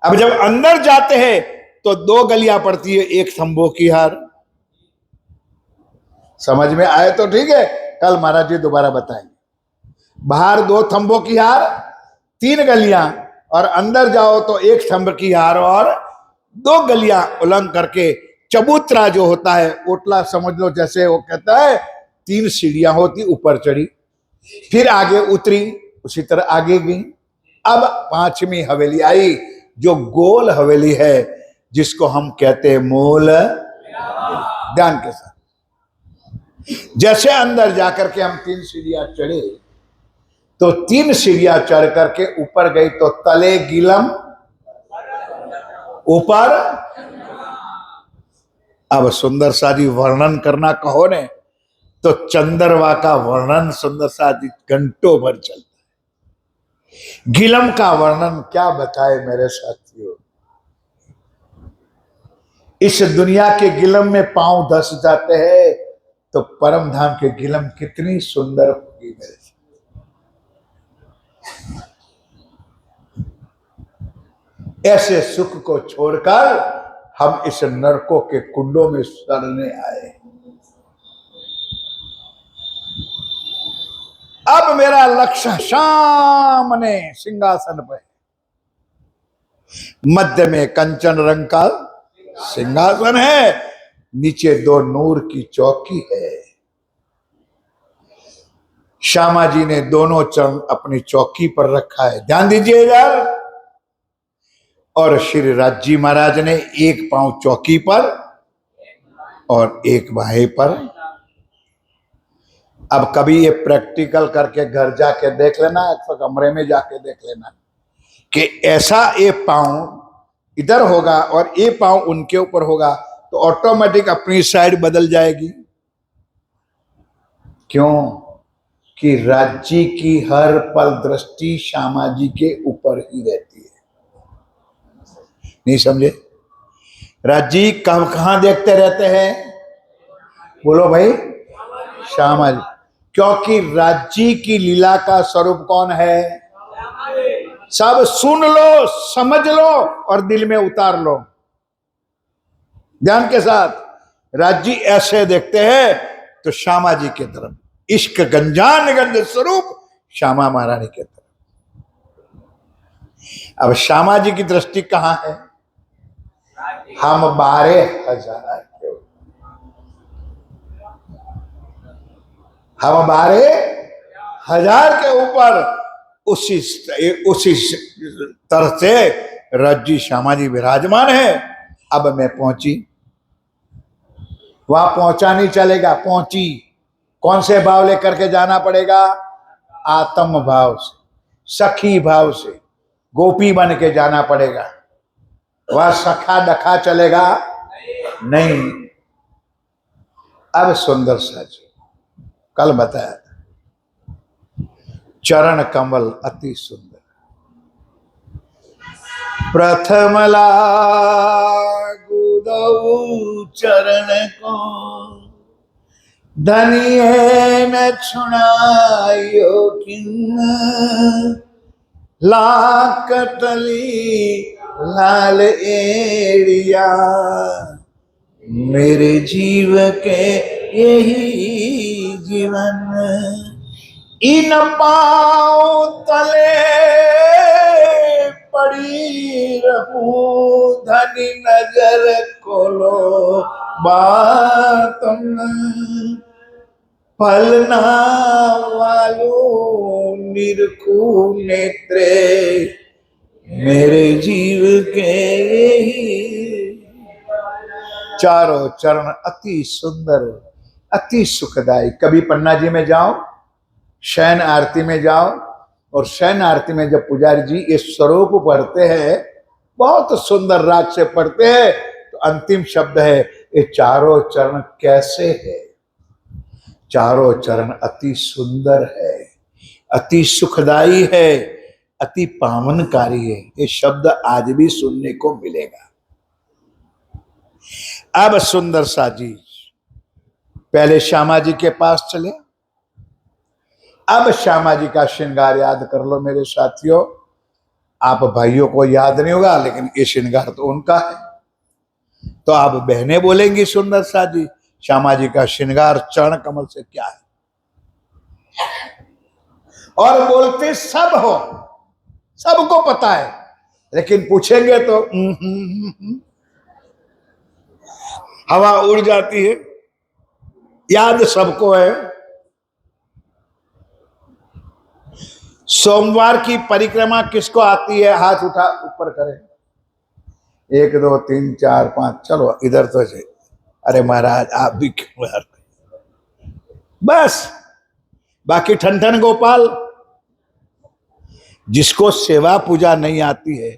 अब जब अंदर जाते हैं तो 2 गलियां पड़ती है, 1 थंभों की हार। समझ में आए तो ठीक है, कल महाराज जी दोबारा बताएंगे। बाहर 2 थंभों की हार, 3 गलियां, और अंदर जाओ तो 1 थंभ की हार और 2 गलियां उल्लंघ करके चबूतरा जो होता है, ओटला समझ लो, जैसे वो कहता है 3 सीढ़ियां होती, ऊपर चढ़ी, फिर आगे उतरी, उसी तरह आगे गई। अब 5वीं हवेली आई जो गोल हवेली है, जिसको हम कहते हैं मूल। ध्यान के साथ जैसे अंदर जाकर के हम 3 सीढ़ियां चढ़े, तो 3 सीढ़ियां चढ़ करके ऊपर गई तो तले गिलम, ऊपर। अब सुंदर साजी वर्णन करना कहो ने तो चंद्रवा का वर्णन सुंदर साजी घंटों भर चलता है। गिलम का वर्णन क्या बताए मेरे साथियों। इस दुनिया के गिलम में पांव धस जाते हैं, तो परम धाम के गिलम कितनी सुंदर होगी मेरे साथ। ऐसे सुख को छोड़कर हम इस नरकों के कुंडों में सड़ने आए। अब मेरा लक्ष्य सामने सिंहासन पर, मध्य में कंचन रंग का सिंहासन है, नीचे 2 नूर की चौकी है। श्यामा जी ने दोनों चरण अपनी चौकी पर रखा है, ध्यान दीजिए यार। और श्री राजी महाराज ने 1 पांव चौकी पर और 1 बाहें पर। अब कभी ये प्रैक्टिकल करके घर जाके देख लेना, अक्सर कमरे में जाके देख लेना कि ऐसा ये पांव इधर होगा और ये पांव उनके ऊपर होगा, तो ऑटोमेटिक अपनी साइड बदल जाएगी। क्यों? कि राज्य की हर पल दृष्टि श्यामा जी के ऊपर ही रहती है। नहीं समझे? राज्य कब कहां देखते रहते हैं? बोलो भाई, श्यामा जी। क्योंकि राज्य की लीला का स्वरूप कौन है? सब सुन लो, समझ लो और दिल में उतार लो। ध्यान के साथ। राज्य ऐसे देखते हैं तो श्यामा जी के तरफ, इश्क गंजान गंज स्वरूप श्यामा महारानी के तरफ। अब श्यामा जी की दृष्टि कहां है? हम 12,000 के, हम 12,000 के ऊपर उसी उसी तरह से रज्जी श्यामा जी विराजमान है। अब मैं पहुंची, वहां पहुंचा नहीं चलेगा, पहुंची। कौन से भाव लेकर के जाना पड़ेगा? आत्म भाव से, सखी भाव से, गोपी बन के जाना पड़ेगा। वह सखा दखा चलेगा नहीं। अब सुंदर सा जी, कल बताया था, चरण कमल अति सुंदर। प्रथम लागू दऊ चरण को, धनिये न छुड़ायो किन, लाकटली लाल एड़िया, मेरे जीव के यही जीवन। इन पाँव तले पड़ी रहूं, धनी नजर खोलो बातम, फलना वालो निरखू नेत्रे, मेरे जीव के यही। चारों चरण अति सुंदर, अति सुखदायी। कभी पन्ना जी में जाओ, शयन आरती में जाओ, और शयन आरती में जब पुजारी जी ये स्वरूप पढ़ते हैं, बहुत सुंदर राग से पढ़ते हैं, तो अंतिम शब्द है ये चारों चरण कैसे है? चारों चरण अति सुंदर है, अति सुखदाई है, अति पावनकारी है। ये शब्द आज भी सुनने को मिलेगा। अब सुंदर सा जी पहले श्यामा जी के पास चले। अब श्यामा जी का श्रृंगार याद कर लो मेरे साथियों। आप भाइयों को याद नहीं होगा, लेकिन ये श्रृंगार तो उनका है। तो आप बहनें बोलेंगी सुंदर सा जी, श्यामा जी का श्रृंगार चरण कमल से क्या है? और बोलते सब हो, सबको पता है, लेकिन पूछेंगे तो हवा उड़ जाती है। याद सबको है। सोमवार की परिक्रमा किसको आती है? हाथ उठा ऊपर करें। 1 2 3 4 5, चलो इधर तो से। अरे महाराज आप भी क्यों यार? बस बाकी ठन ठन गोपाल। जिसको सेवा पूजा नहीं आती है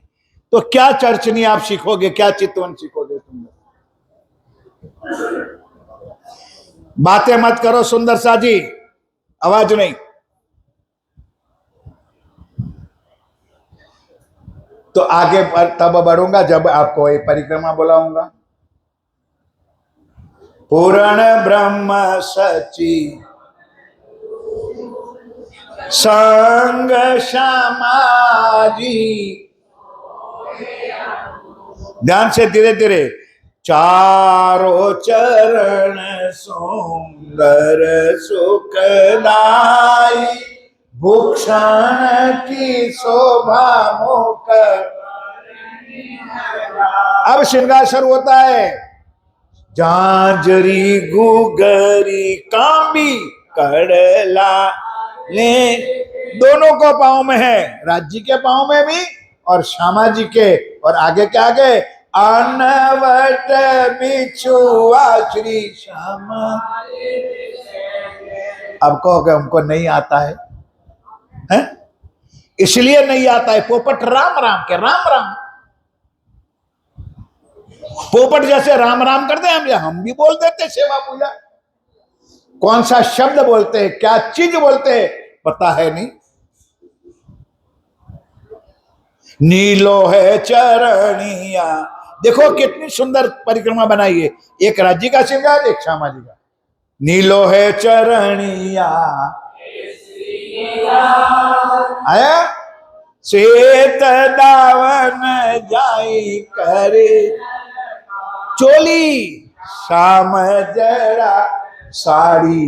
तो क्या चर्चनी आप सीखोगे, क्या चितवन सीखोगे तुम? बातें मत करो सुंदर सा जी, आवाज नहीं। तो आगे तब बढ़ूंगा जब आपको ये परिक्रमा बुलाऊंगा। पूर्ण ब्रह्म सची संग समाजी। ध्यान से, धीरे धीरे। चारों चरण सुंदर सुखदाई, भूषण की शोभा मुख। अब श्रृंगार शुरू होता है। जांजरी गुगरी कांबी कड़ला ले, दोनों को पांव में है, राज्य के पांव में भी और श्यामा जी के। और आगे क्या? आगे अनवट बिछुआ श्री श्यामा। अब कहोगे हमको नहीं आता है, हैं? इसलिए नहीं आता है। पोपट राम राम के राम राम, पोपट जैसे राम राम करते हैं हम भी बोल देते सेवा पूजा। कौन सा शब्द बोलते हैं, क्या चीज बोलते हैं, पता है नहीं। नीलो है चरणिया। देखो कितनी सुंदर परिक्रमा बनाई है। एक राज्य का श्रृंगार, एक श्यामा जी का। नीलो है चरणिया आया, श्वेत दावन जाई करे, चोली श्याम जरा साड़ी,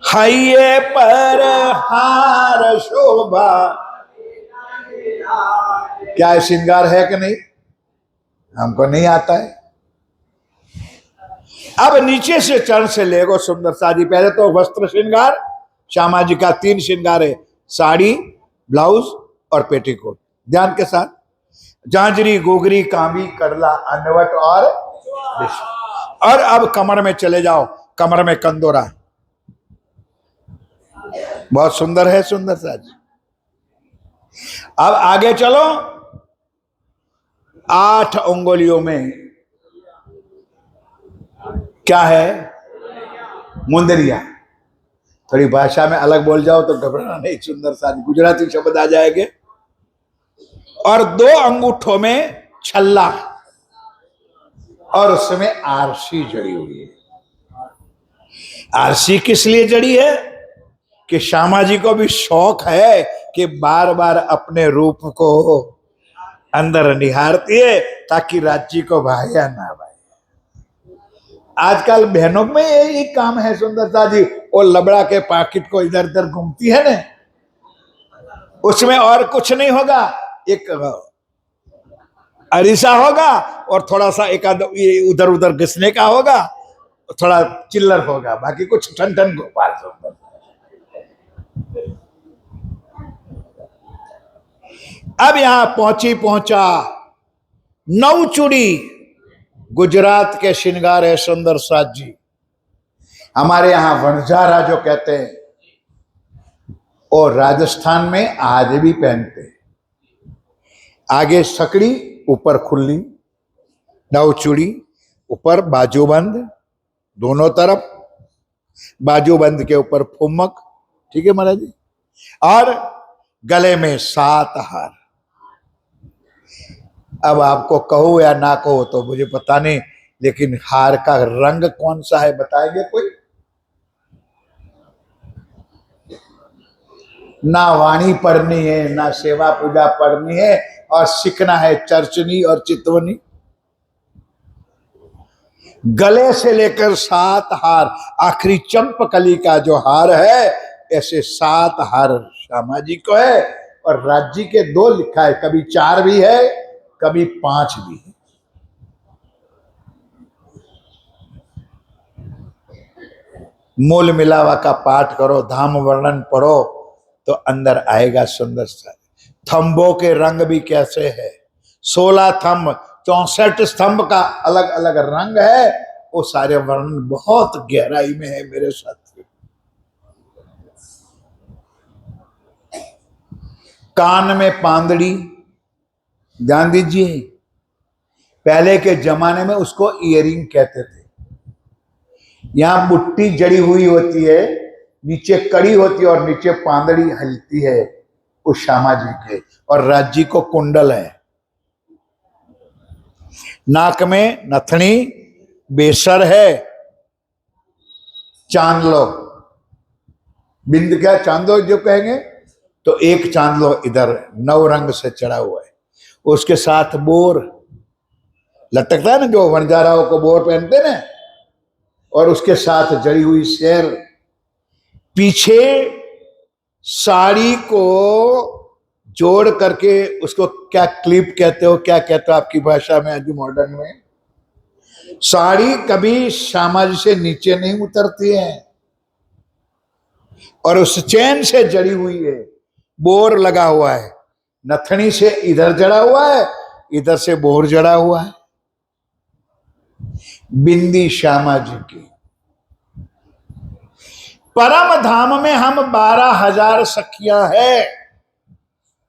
हैये पर हार शोभा। क्या श्रृंगार है कि नहीं? हमको नहीं आता है। अब नीचे से चरण से लेगो सुंदर साजी। पहले तो वस्त्र श्रृंगार, श्यामा जी का 3 श्रृंगार है, साड़ी, ब्लाउज और पेटीकोट। ध्यान के साथ, झांझरी, गोगरी, कांबी, करला, अन्नवट और विष्णु। और अब कमर में चले जाओ, कमर में कंदोरा, बहुत सुंदर है, सुंदर साज। अब आगे चलो, 8 अंगुलियों में क्या है? मुंदरिया। थोड़ी भाषा में अलग बोल जाओ तो घबराना नहीं, सुंदर साज गुजराती शब्द आ जाएंगे। और 2 अंगूठों में छल्ला और उसमें आरसी जड़ी हुई है। आरसी किस लिए जड़ी है? कि श्यामा जी को भी शौक है कि बार बार अपने रूप को अंदर निहारती है ताकि राज्य को भाया ना भाई। आजकल बहनों में यही काम है सुंदरता जी, वो लबड़ा के पैकेट को इधर उधर घूमती है ना, उसमें और कुछ नहीं होगा, एक अरीसा होगा और थोड़ा सा एक उधर उधर घिसने का होगा, थोड़ा चिल्लर होगा, बाकी कुछ ठन ठन गोपाल। अब यहां पहुंचा नौचुड़ी, गुजरात के श्रृंगार है सुंदर साज जी। हमारे यहां वणजारा जो कहते हैं, और राजस्थान में आज भी पहनते हैं। आगे सकड़ी, ऊपर खुली, नौचुड़ी, ऊपर बाजूबंद, दोनों तरफ बाजूबंद के ऊपर फुमक, ठीक है महाराज जी, और गले में 7 हार। अब आपको कहो या ना कहो तो मुझे पता नहीं, लेकिन हार का रंग कौन सा है बताएंगे कोई? ना वाणी पढ़नी है, ना सेवा पूजा पढ़नी है, और सीखना है चर्चनी और चितवनी। गले से लेकर 7 हार, आखिरी चंपकली का जो हार है, ऐसे 7 हार श्यामा जी को है। और राज्य के 2 लिखा है, कभी 4 भी है, कभी 5 भी है। मूल मिलावा का पाठ करो, धाम वर्णन पढ़ो तो अंदर आएगा सुंदर सा। थंबों के रंग भी कैसे है, 16 थंब, 64 स्तंभ का अलग अलग रंग है, वो सारे वर्णन बहुत गहराई में है मेरे साथ। कान में पांदड़ी, ध्यान दीजिए, पहले के जमाने में उसको इयरिंग कहते थे। यहां बुट्टी जड़ी हुई होती है, नीचे कड़ी होती है और नीचे पांदड़ी हिलती है, उस श्यामा जी के। और राज्य को कुंडल है, नाक में नथनी, बेसर है, चांदलो, बिंद क्या चांदो जो कहेंगे, तो एक चांदलो इधर 9 रंग से चढ़ा हुआ है। उसके साथ बोर लटकता है ना, जो वनजाराओं को बोर पहनते ना, और उसके साथ जड़ी हुई शेर। पीछे साड़ी को जोड़ करके, उसको क्या क्लिप कहते हो, क्या कहते हो आपकी भाषा में, आज मॉडर्न में? साड़ी कभी श्यामा जी से नीचे नहीं उतरती है, और उस चैन से जड़ी हुई है, बोर लगा हुआ है, नथनी से इधर जड़ा हुआ है, इधर से बोर जड़ा हुआ है। बिंदी श्यामा जी की। परम धाम में हम 12,000 सखियां हैं,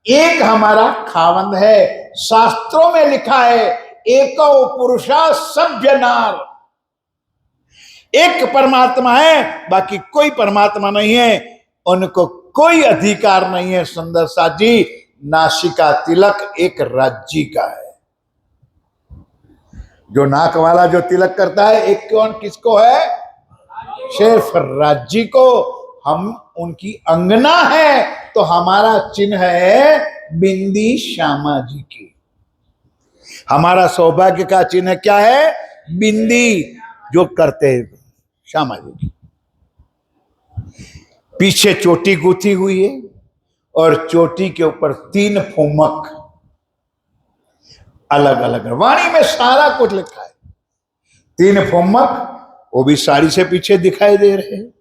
एक हमारा खावंद है। शास्त्रों में लिखा है, एको पुरुषा सभ्य नार, एक परमात्मा है, बाकी कोई परमात्मा नहीं है, उनको कोई अधिकार नहीं है। सुंदर सा जी, नासिका तिलक एक राज्य का है। जो नाक वाला जो तिलक करता है, एक कौन किसको है? सिर्फ राज्य को। हम उनकी अंगना है, तो हमारा चिन्ह है बिंदी श्यामा जी की। हमारा सौभाग्य का चिन्ह क्या है? बिंदी, जो करते हैं श्यामा जी की। पीछे चोटी गुथी हुई है, और चोटी के ऊपर 3 फुमक अलग अलग, वाणी में सारा कुछ लिखा है। 3 फुमक, वो भी साड़ी से पीछे दिखाई दे रहे हैं।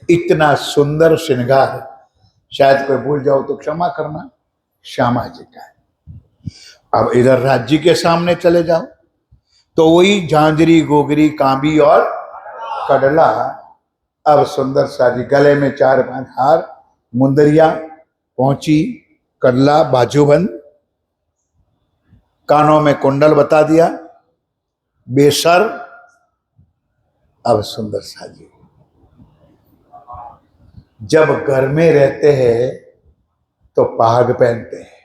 इतना सुंदर श्रृंगार, शायद कोई भूल जाओ तो क्षमा करना, श्यामा जी का है। अब इधर राज्य के सामने चले जाओ तो वही झांझरी, गोगरी, कांबी और कड़ला। अब सुंदर सा जी गले में 4-5 हार, मुंदरिया, पहुंची, कड़ला, बाजूबंद, कानों में कुंडल बता दिया, बेसर। अब सुंदर सा जी जब घर में रहते हैं तो पाग पहनते हैं,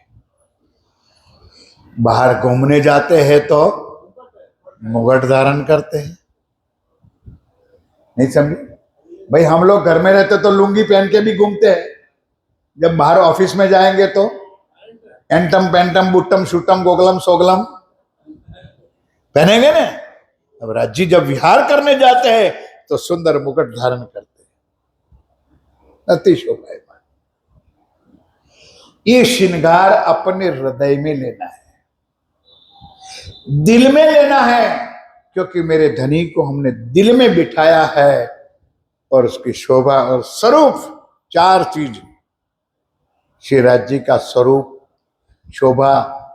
बाहर घूमने जाते हैं तो मुगट धारण करते हैं। नहीं समझे भाई? हम लोग घर में रहते तो लुंगी पहन के भी घूमते हैं, जब बाहर ऑफिस में जाएंगे तो एंटम पेंटम बुट्टम शूटम गोगलम सोगलम पहनेंगे ना। अब राज्य जब विहार करने जाते हैं तो सुंदर मुकुट धारण करते हैं, अति शोभा। ये श्रृंगार अपने हृदय में लेना है, दिल में लेना है, क्योंकि मेरे धनी को हमने दिल में बिठाया है। और उसकी शोभा और स्वरूप, 4 चीज, श्री राज्य का स्वरूप, शोभा,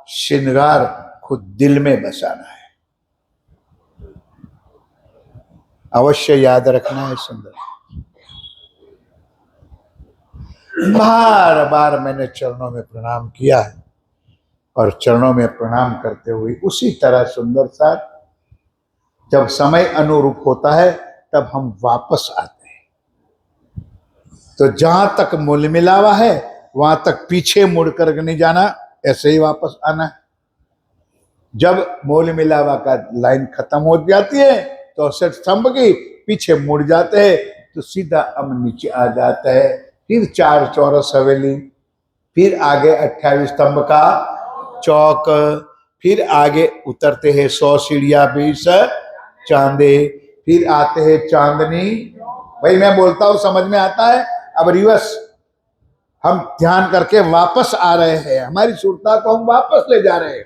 श्रृंगार खुद दिल में बसाना है। अवश्य याद रखना है। सुंदर बार बार मैंने चरणों में प्रणाम किया है, और चरणों में प्रणाम करते हुए उसी तरह सुंदर सा जब समय अनुरूप होता है तब हम वापस आते हैं। तो जहां तक मूल मिलावा है वहां तक पीछे मुड़कर नहीं जाना, ऐसे ही वापस आना है। जब मूल मिलावा का लाइन खत्म हो जाती है तो सिर्फ स्तंभ की पीछे मुड़ जाते हैं तो सीधा अब नीचे आ जाता है। फिर 4 चौरस हवेली, फिर आगे 28 स्तंभ का चौक, फिर आगे उतरते हैं 100 सीढ़ियां 20 चांदे, फिर आते हैं चांदनी। भाई मैं बोलता हूं समझ में आता है। अब रिवर्स हम ध्यान करके वापस आ रहे हैं, हमारी सुरता को हम वापस ले जा रहे हैं।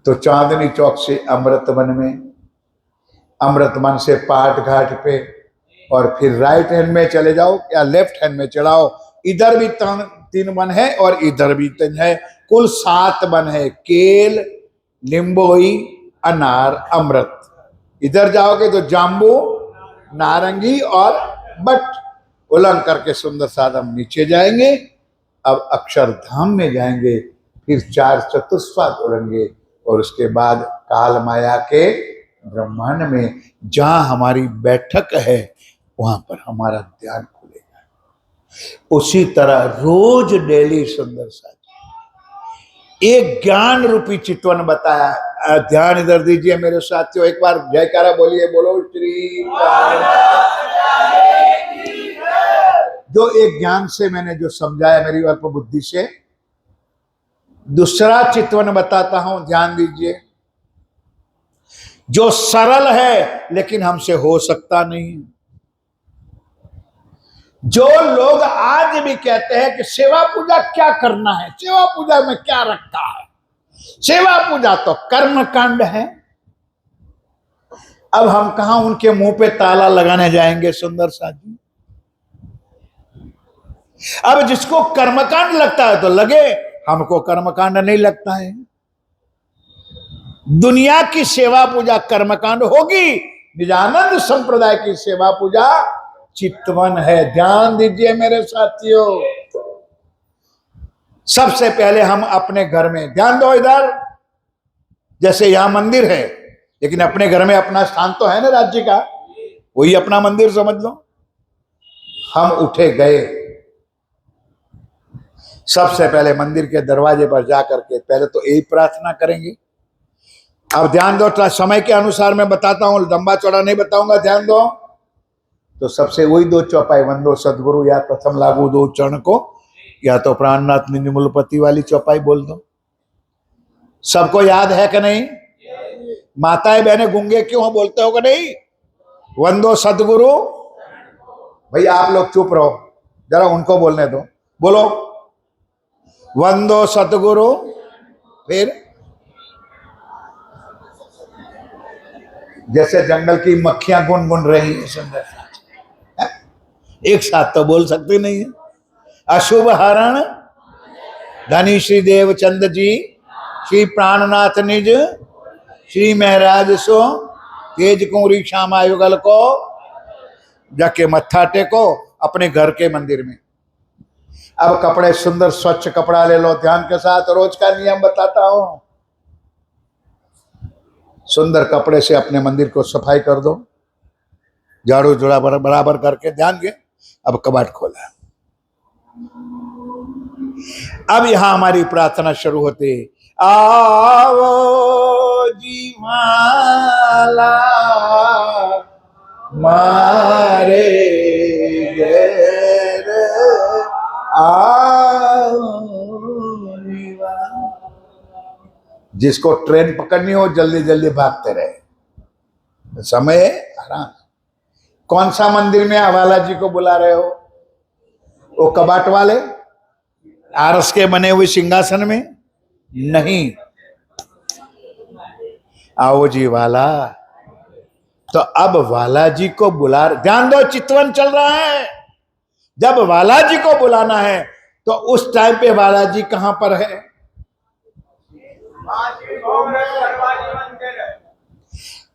तो चांदनी चौक से अमृतवन में, अमृतवन से पाट घाट पे, और फिर राइट हैंड में चले जाओ या लेफ्ट हैंड में चढ़ाओ। इधर भी 3 वन है और इधर भी 3 है, कुल 7 वन है। केल, लिंबोई, अनार, अमृत। इधर जाओगे तो जाम्बू, नारंगी और बट। उल्लंघन करके सुंदर साधम नीचे जाएंगे। अब अक्षरधाम में जाएंगे, फिर 4 चतुष्पाद उड़ेंगे, और उसके बाद काल माया के ब्रह्मांड में जहां हमारी बैठक है वहां पर हमारा ध्यान खुलेगा। उसी तरह रोज डेली सुंदर सा एक ज्ञान रूपी चितवन बताया। ध्यान इधर दीजिए मेरे साथियों, एक बार जयकारा बोलिए, बोलो श्री। जो एक ज्ञान से मैंने जो समझाया मेरी अल्प बुद्धि से, दूसरा चितवन बताता हूं, ध्यान दीजिए। जो सरल है लेकिन हमसे हो सकता नहीं। जो लोग आज भी कहते हैं कि सेवा पूजा क्या करना है, सेवा पूजा में क्या रखा है, सेवा पूजा तो कर्म कांड है। अब हम कहां उनके मुंह पे ताला लगाने जाएंगे सुंदर सा जी। अब जिसको कर्मकांड लगता है तो लगे, हमको कर्मकांड नहीं लगता है। दुनिया की सेवा पूजा कर्मकांड होगी, निजानंद संप्रदाय की सेवा पूजा चितवन है। ध्यान दीजिए मेरे साथियों। सबसे पहले हम अपने घर में ध्यान दो। इधर जैसे यहां मंदिर है, लेकिन अपने घर में अपना स्थान तो है ना राज्य का, वही अपना मंदिर समझ लो। हम उठे गए, सबसे पहले मंदिर के दरवाजे पर जाकर के पहले तो यही प्रार्थना करेंगे। अब ध्यान दो, समय के अनुसार मैं बताता हूं, लंबा चौड़ा नहीं बताऊंगा, ध्यान दो। तो सबसे वही 2 चौपाई, वंदो सदगुरु, या प्रथम लागू 2 चरण को, या तो प्राणनाथ निर्मूलपति वाली चौपाई बोल दो। सबको याद है कि नहीं? माताएं बहने गूंगे क्यों हो, बोलते हो कि नहीं? वंदो सदगुरु। भाई आप लोग चुप रहो, जरा उनको बोलने दो। बोलो वंदो सतगुरु। फिर जैसे जंगल की मक्खियां गुनगुन रही है सुंदर। एक साथ तो बोल सकते नहीं है। अशुभ हरण धनी श्री देवचंद जी, श्री प्राणनाथ निज, श्री महराज सो तेज कुंवरी श्यामा युगल को, जाके मत्था टेको अपने घर के मंदिर में। अब कपड़े सुंदर स्वच्छ कपड़ा ले लो ध्यान के साथ। रोज का नियम बताता हूं। सुंदर कपड़े से अपने मंदिर को सफाई कर दो, झाड़ू जुड़ा बराबर करके। ध्यान के अब कबाट खोला। अब यहां हमारी प्रार्थना शुरू होती है। आओ जी माला मारे घेर आओ। जिसको ट्रेन पकड़नी हो जल्दी जल्दी भागते रहे, समय आराम। कौन सा मंदिर में अवाला जी को बुला रहे हो? वो कबाट वाले आरस के बने हुए सिंहासन में नहीं। आओ जी वाला। तो अब वाला जी को बुला, ध्यान दो चितवन चल रहा है। जब वाला जी को बुलाना है तो उस टाइम पे वाला जी कहां पर है?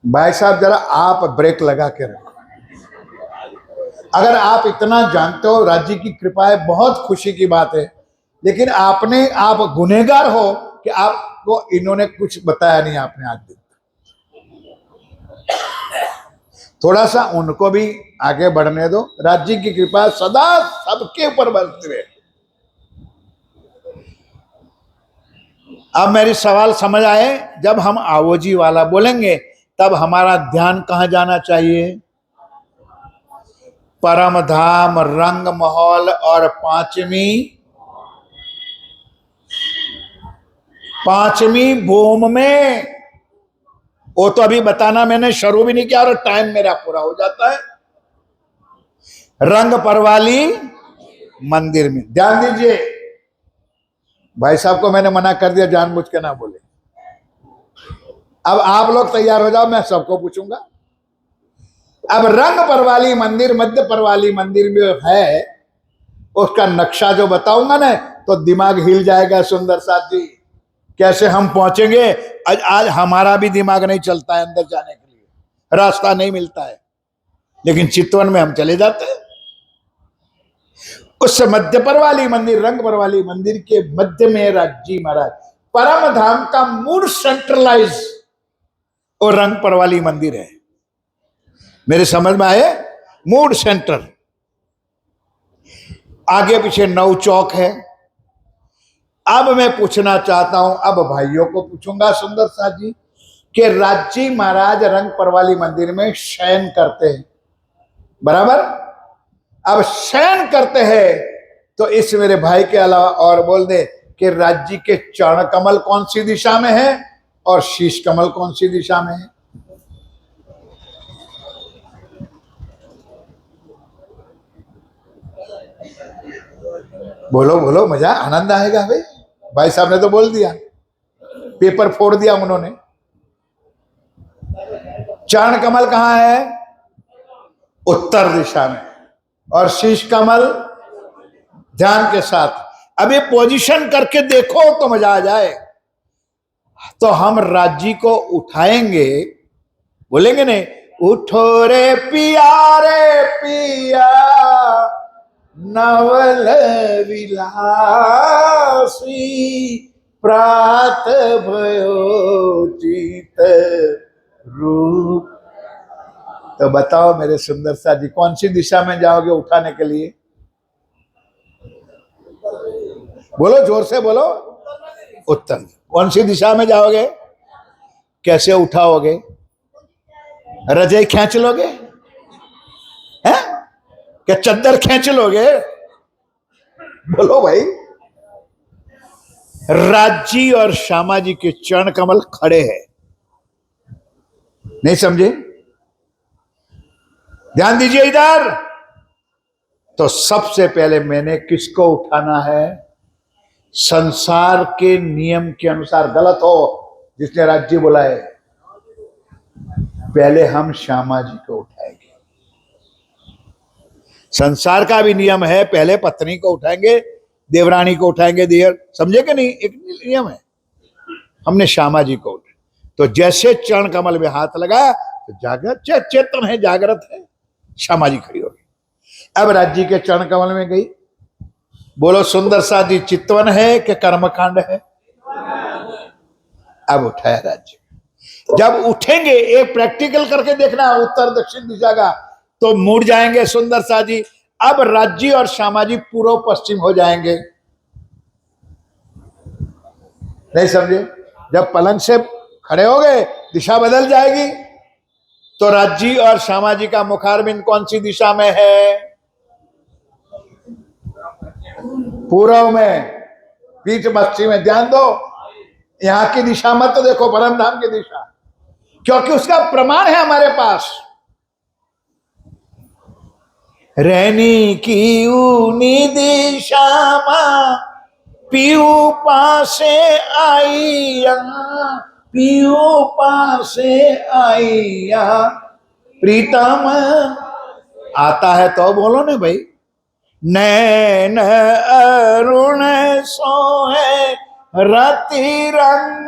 भाई साहब जरा आप ब्रेक लगा के रखो। अगर आप इतना जानते हो राज्य की कृपा है, बहुत खुशी की बात है, लेकिन आप गुनहगार हो कि आपको इन्होंने कुछ बताया नहीं आपने आज दिन। थोड़ा सा उनको भी आगे बढ़ने दो। राज्य की कृपा सदा सबके ऊपर बरसती रहे। अब मेरी सवाल समझ आए? जब हम आवोजी वाला बोलेंगे तब हमारा ध्यान कहां जाना चाहिए? परम धाम, रंग महल और पांचवी भूम में। वो तो अभी बताना मैंने शुरू भी नहीं किया और टाइम मेरा पूरा हो जाता है। रंग परवाली मंदिर में ध्यान दीजिए। भाई साहब को मैंने मना कर दिया जानबूझ के ना बोले। अब आप लोग तैयार हो जाओ, मैं सबको पूछूंगा। अब रंग परवाली मंदिर मध्य परवाली मंदिर में है, उसका नक्शा जो बताऊंगा ना तो दिमाग हिल जाएगा। सुंदर साथ जी कैसे हम पहुंचेंगे? आज हमारा भी दिमाग नहीं चलता है अंदर जाने के लिए, रास्ता नहीं मिलता है, लेकिन चितवन में हम चले जाते हैं। उस मध्य परवाली मंदिर, रंग परवाली मंदिर के मध्य में राजी महाराज परम धाम का मूड सेंट्रलाइज और रंग परवाली मंदिर है। मेरे समझ में आए? Mood centre. आगे पीछे 9 चौक है। अब मैं पूछना चाहता हूं, अब भाइयों को पूछूंगा सुंदर साथ जी कि राज्य महाराज रंग परवाली मंदिर में शयन करते हैं, बराबर? अब शयन करते हैं तो इस मेरे भाई के अलावा और बोल दे कि राज्य के चरण कमल कौन सी दिशा में है और शीश कमल कौन सी दिशा में है? बोलो बोलो, मजा आनंद आएगा। भाई साहब ने तो बोल दिया, पेपर फोड़ दिया उन्होंने। चरण कमल कहां है? उत्तर दिशा में। और शीश कमल? ध्यान के साथ अब ये पोजीशन करके देखो तो मजा आ जाए। तो हम राज्य को उठाएंगे, बोलेंगे नहीं, उठो रे पिया रे पिया नवल विलासी प्रात भयो चित रूप। तो बताओ मेरे सुंदर सा जी कौन सी दिशा में जाओगे उठाने के लिए? बोलो, जोर से बोलो। उत्तर। कौन सी दिशा में जाओगे? कैसे उठाओगे? रजाई खींच लोगे? हैं? क्या चद्दर खींच लोगे? बोलो भाई। राज्य और श्यामा जी के चरण कमल खड़े हैं, नहीं समझे? ध्यान दीजिए इधर। तो सबसे पहले मैंने किसको उठाना है? संसार के नियम के अनुसार गलत हो जिसने राज्य बुलाए, पहले हम श्यामा जी को उठाएंगे। संसार का भी नियम है, पहले पत्नी को उठाएंगे, देवरानी को उठाएंगे, देवर, समझे कि नहीं, एक नियम है। हमने श्यामा जी को उठाया, तो जैसे चरण कमल में हाथ लगा तो जागृत चेतन है, जागृत है, श्यामा जी खड़ी हो गई। अब राज्य के चरण कमल में गई। बोलो सुंदर सा जी चितवन है कि कर्मकांड है? अब उठाया राज्य। जब उठेंगे, एक प्रैक्टिकल करके देखना उत्तर दक्षिण दिशा का, तो मुड़ जाएंगे सुंदर सा जी। अब राज्य और श्यामा जी पूर्व पश्चिम हो जाएंगे। नहीं समझे? जब पलंग से खड़े हो गए, दिशा बदल जाएगी। तो राज्य और श्यामा जी का मुखारबिंद कौन सी दिशा में है? पूर्व में, पीठ पश्चिम में। ध्यान दो, यहां की दिशा मत देखो, परम धाम की दिशा, क्योंकि उसका प्रमाण है हमारे पास। रहनी की ऊनी दिशा मां पीऊ पासे आईया, पीऊ पासे आईया, प्रीतम आता है तो बोलो ना भाई। नैन अरुण सोहे रति रंग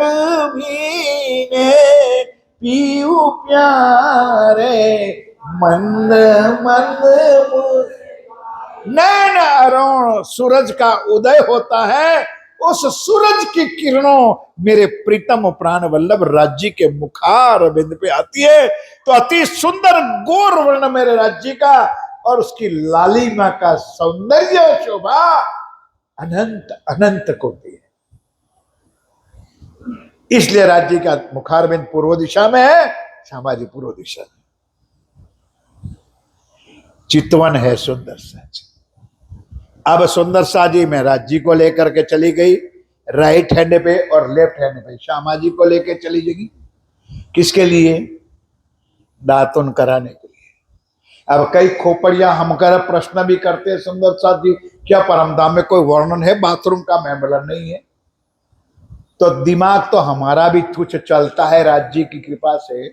भीगे, पीऊ प्यारे मंद मंद। नैन अरुण, सूरज का उदय होता है, उस सूरज की किरणों मेरे प्रीतम प्राण वल्लभ राज्य के मुखार बिंद पे आती है, तो अति सुंदर गोर वर्ण मेरे राज्य का, और उसकी लालिमा का सौंदर्य शोभा अनंत अनंत कोटि है। इसलिए राज्य का मुखारबिंद पूर्व दिशा में है, श्यामा जी पूर्व दिशा में। चितवन है सुंदर सा जी। अब सुंदर सा जी में राज्य को लेकर के चली गई राइट हैंड पे, और लेफ्ट हैंड पे श्यामा जी को लेकर चली जाएगी। किसके लिए? दातुन कराने के लिए। अब कई खोपड़ियां हमकर प्रश्न भी करते हैं, सुंदर सा जी क्या परमधाम में कोई वर्णन है बाथरूम का? मैं बोला नहीं है। तो दिमाग तो हमारा भी तुच्छ चलता है राज्य की कृपा से,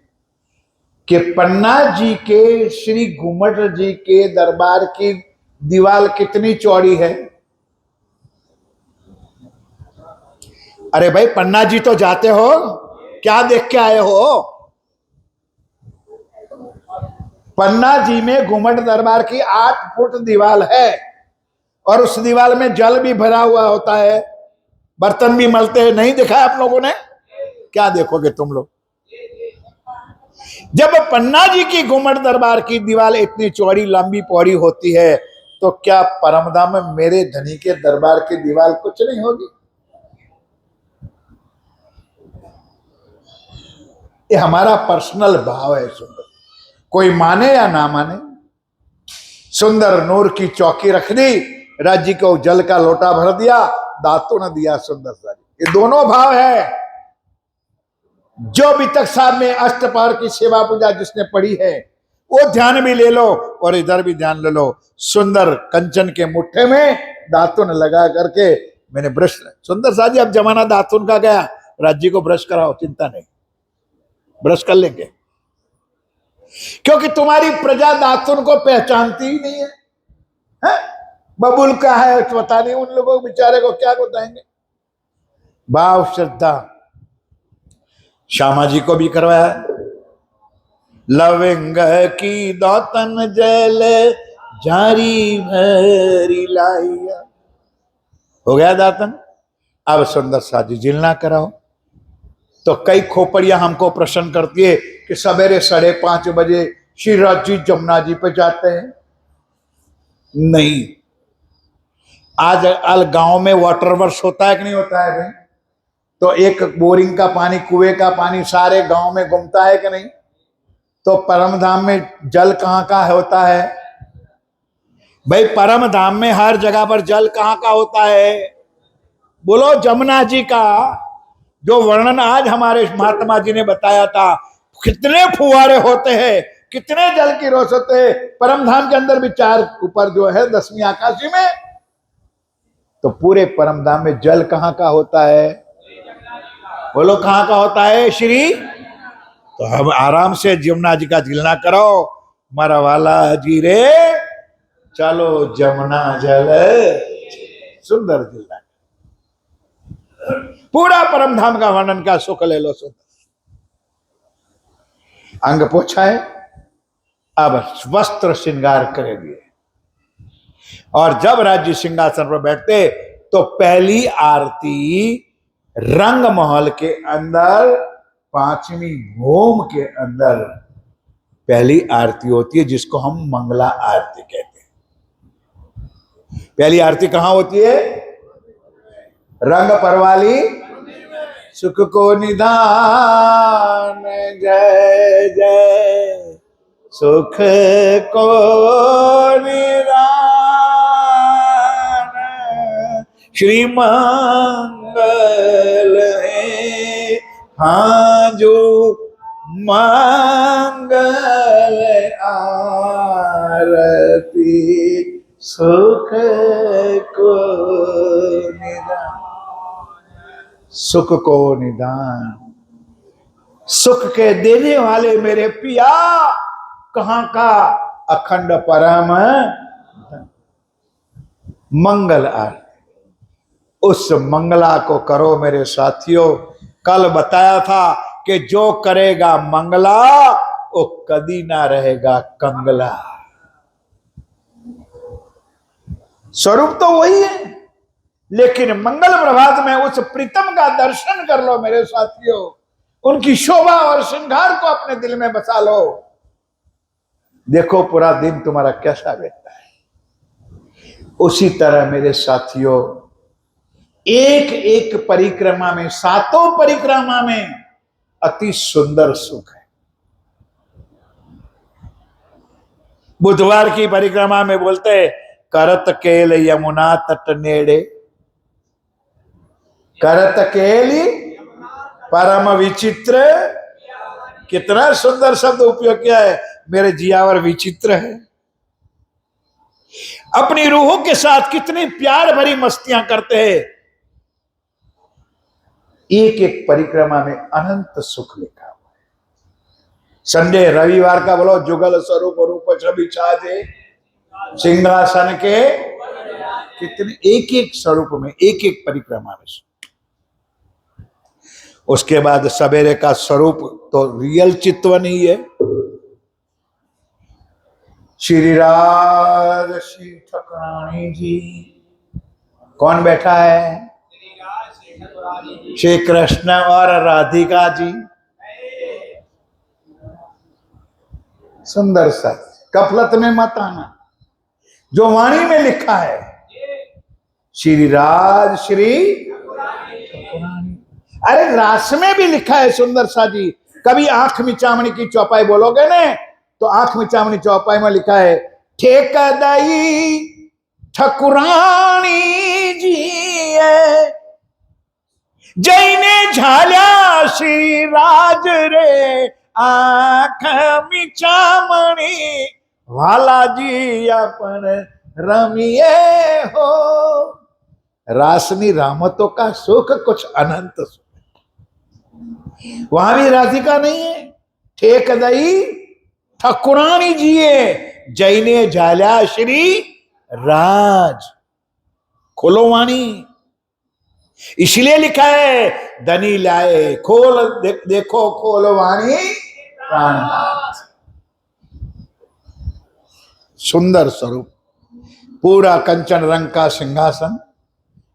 कि पन्ना जी के श्री घूमट जी के दरबार की दीवार कितनी चौड़ी है? अरे भाई पन्ना जी तो जाते हो, क्या देख के आए हो? पन्ना जी में घूमट दरबार की 8 फुट दीवार है, और उस दीवार में जल भी भरा हुआ होता है, बर्तन भी मलते हैं। नहीं देखा आप लोगों ने? क्या देखोगे तुम लोग? जब पन्ना जी की घूमट दरबार की दीवार इतनी चौड़ी लंबी पौड़ी होती है, तो क्या परमधाम में मेरे धनी के दरबार की दीवार कुछ नहीं होगी? ये हमारा पर्सनल भाव है। सुंदर, कोई माने या ना माने, सुंदर नूर की चौकी रख दी, राज्य को जल का लोटा भर दिया, दातों ने दिया सुंदर सा। ये दोनों भाव है। जो भी तक साहब में अष्टपहर की सेवा पूजा जिसने पढ़ी है, वो ध्यान भी ले लो और इधर भी ध्यान ले लो। सुंदर कंचन के मुट्ठे में दातुन लगा करके मैंने ब्रश, सुंदर सा जी अब जमाना दातुन का गया, राज्य को ब्रश कराओ, चिंता नहीं, ब्रश कर लेंगे, क्योंकि तुम्हारी प्रजा दातुन को पहचानती ही नहीं है। बबुल का है पता नहीं, उन लोगों बेचारे को क्या बताएंगे। भाव श्रद्धा श्यामा जी को भी करवाया। लविंग की दातन जल जारी भरी लाइया, हो गया दातन। अब सुंदर सा जी जिलना कराओ। तो कई खोपड़ियां हमको प्रश्न करती है कि सवेरे 5:30 बजे श्रीराज जी जमुना जी पे जाते हैं। नहीं, आज गांव में वाटर वर्क्स होता है कि नहीं होता है भाई? तो एक बोरिंग का पानी, कुएं का पानी सारे गांव में घूमता है कि नहीं? तो परम धाम में जल कहाँ का होता है भाई? परम धाम में हर जगह पर जल कहाँ का होता है? बोलो जमुना जी का। जो वर्णन आज हमारे महात्मा जी ने बताया था, कितने फुहारे होते हैं, कितने जल की रोश होते हैं परम धाम के अंदर भी, 4 ऊपर जो है 10वीं आकाशी में। तो पूरे परम धाम में जल कहाँ का होता है? बोलो कहाँ का होता है श्री? तो हम आराम से जमुना जी का जिलना करो, मरवाला जी रे चलो जमुना जल, सुंदर जिला, पूरा परम धाम का वर्णन का सुख ले लो। सुंदर अंग पोछा है, अब वस्त्र श्रृंगार करेंगे, और जब राज्य सिंहासन पर बैठते तो पहली आरती रंग महल के अंदर, पांचवी भूम के अंदर पहली आरती होती है, जिसको हम मंगला आरती कहते हैं। पहली आरती कहां होती है? रंग परवाली सुख को निदान, जय जय सुख को निदान, श्री मंगल है हाँ जो मंगल आरती, सुख को निदान, सुख को निदान, सुख के देने वाले मेरे पिया, कहां का अखंड परम मंगल आरती। उस मंगला को करो मेरे साथियों। कल बताया था कि जो करेगा मंगला वो कदी ना रहेगा कंगला। स्वरूप तो वही है, लेकिन मंगल प्रभात में उस प्रीतम का दर्शन कर लो मेरे साथियों, उनकी शोभा और श्रृंगार को अपने दिल में बसा लो। देखो पूरा दिन तुम्हारा कैसा बीतता है। उसी तरह मेरे साथियों, एक एक परिक्रमा में, सातों परिक्रमा में अति सुंदर सुख है। बुधवार की परिक्रमा में बोलते हैं, करत केल यमुना तट नेड़े, करत केली परम विचित्र। कितना सुंदर शब्द उपयोग किया है, मेरे जियावर विचित्र है। अपनी रूहों के साथ कितनी प्यार भरी मस्तियां करते हैं। एक एक परिक्रमा में अनंत सुख लिखा हुआ है। संडे रविवार का बोलो, जुगल स्वरूप रूप छवि छाजे सिंहासन के, कितने एक एक स्वरूप में, एक एक परिक्रमा में। उसके बाद सवेरे का स्वरूप तो रियल चितवन ही है। श्री राज श्री ठकुरानी जी, कौन बैठा है? श्री कृष्ण और राधिका जी। सुंदर सा, कफलत में मत आना, जो वाणी में लिखा है श्री राज श्री ठकुरानी। अरे रास में भी लिखा है सुंदर सा जी। कभी आंख मिचामणी की चौपाई बोलोगे ना, तो आंख मिचामणी चौपाई में लिखा है, ठेकदई ठकुरानी जी है, जैने झाल्या श्री राज रे आंख मिचामणी, वालाजी अपन रमिए हो। रासनी रामतों का सुख कुछ अनंत सुख। वहां भी राधिका नहीं है, ठेकदई ठकुरानी जी है, जैने झाल्या श्री राज। खोलो वाणी, इसलिए लिखा है, धनी लाए खोल देखो खोल वाणी प्राणनाथ। सुंदर स्वरूप, पूरा कंचन रंग का सिंहासन,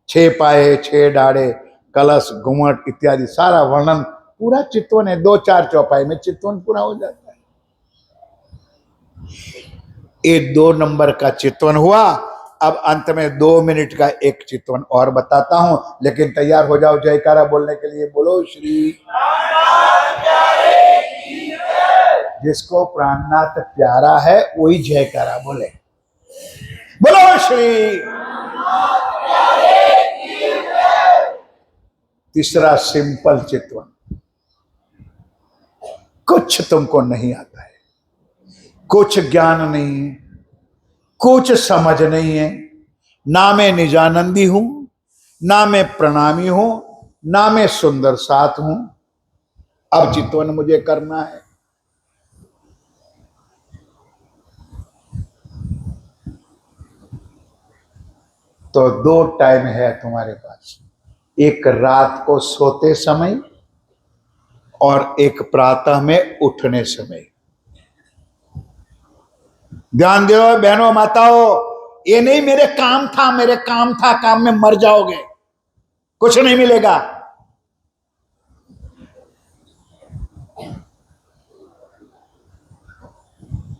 6 पाए 6 डाढ़े, कलश घुमट इत्यादि सारा वर्णन पूरा चितवन है। 2-4 चौपाई में चितवन पूरा हो जाता है। ये 2 नंबर का चितवन हुआ। अब अंत में 2 मिनट का एक चितवन और बताता हूं, लेकिन तैयार हो जाओ जयकारा बोलने के लिए। बोलो श्री, जिसको प्राणनाथ प्यारा है वही जयकारा बोले। बोलो श्री। तीसरा सिंपल चितवन, कुछ तुमको नहीं आता है, कुछ ज्ञान नहीं है, कुछ समझ नहीं है, ना मैं निजानंदी हूं, ना मैं प्रणामी हूं, ना मैं सुंदर साथ हूं। अब चितवन मुझे करना है। तो दो टाइम है तुम्हारे पास, एक रात को सोते समय और एक प्रातः में उठने समय। ध्यान दो बहनों माताओं, ये नहीं मेरे काम था, मेरे काम था, काम में मर जाओगे, कुछ नहीं मिलेगा।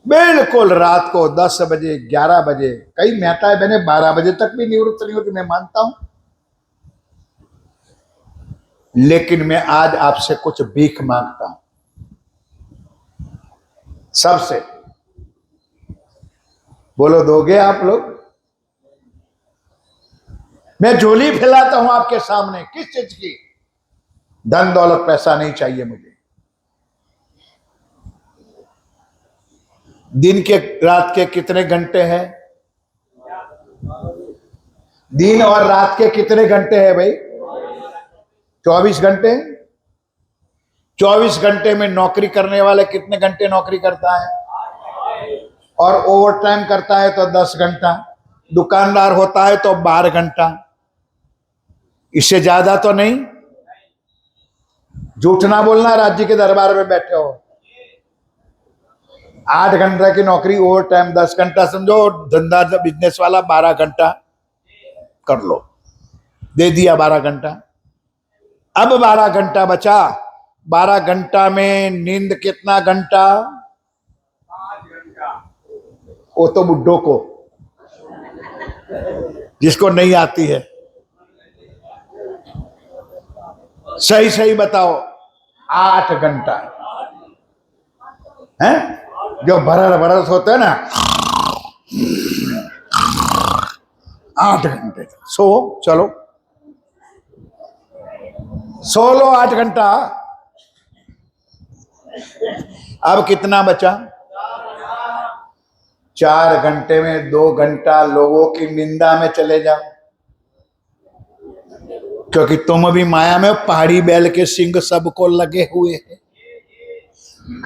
बिल्कुल रात को 10 बजे 11 बजे, कई माताएं बहने 12 बजे तक भी निवृत्त नहीं होती, मैं मानता हूं, लेकिन मैं आज आपसे कुछ भीख मांगता हूं सबसे। बोलो दोगे आप लोग? मैं झोली फैलाता हूं आपके सामने, किस चीज की? धन दौलत पैसा नहीं चाहिए मुझे। दिन के रात के कितने घंटे हैं? दिन और रात के कितने घंटे हैं भाई? 24 घंटे। 24 घंटे में नौकरी करने वाले कितने घंटे नौकरी करता है? और ओवर टाइम करता है तो 10 घंटा, दुकानदार होता है तो 12 घंटा, इससे ज्यादा तो नहीं। झूठ ना बोलना, राज्य के दरबार में बैठे हो। 8 घंटा की नौकरी, ओवर टाइम 10 घंटा समझो, धंधा बिजनेस वाला 12 घंटा कर लो, दे दिया 12 घंटा। अब 12 घंटा बचा, 12 घंटा में नींद कितना घंटा? 5 घंटा। वो तो बुड्ढों को, जिसको नहीं आती है, सही सही बताओ। 8 घंटा है जो बरस होते हैं ना, 8 घंटे सो, चलो सो लो 8 घंटा। अब कितना बचा? 4 घंटे में 2 घंटा लोगों की निंदा में चले जाओ, क्योंकि तुम भी माया में पहाड़ी बैल के सिंग सबको लगे हुए हैं।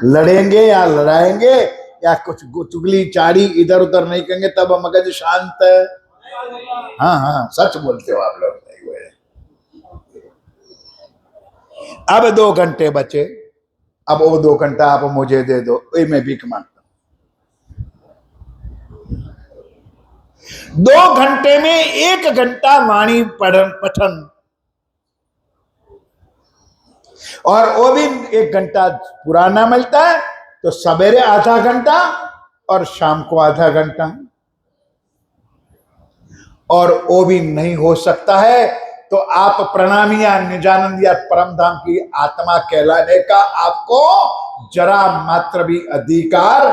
लड़ेंगे या लड़ाएंगे या कुछ चुगली चाड़ी इधर उधर नहीं करेंगे, तब मगज शांत है। हाँ हाँ सच बोलते हो आप लोग। अब 2 घंटे बचे, अब वो 2 घंटा आप मुझे दे दो, मैं भीख मांगता हूं। 2 घंटे में 1 घंटा वाणी पठन, और वो भी 1 घंटा पुराना मिलता है, तो सवेरे आधा घंटा और शाम को आधा घंटा। और वो भी नहीं हो सकता है तो आप प्रणामी या निजानंद या परम धाम की आत्मा कहलाने का आपको जरा मात्र भी अधिकार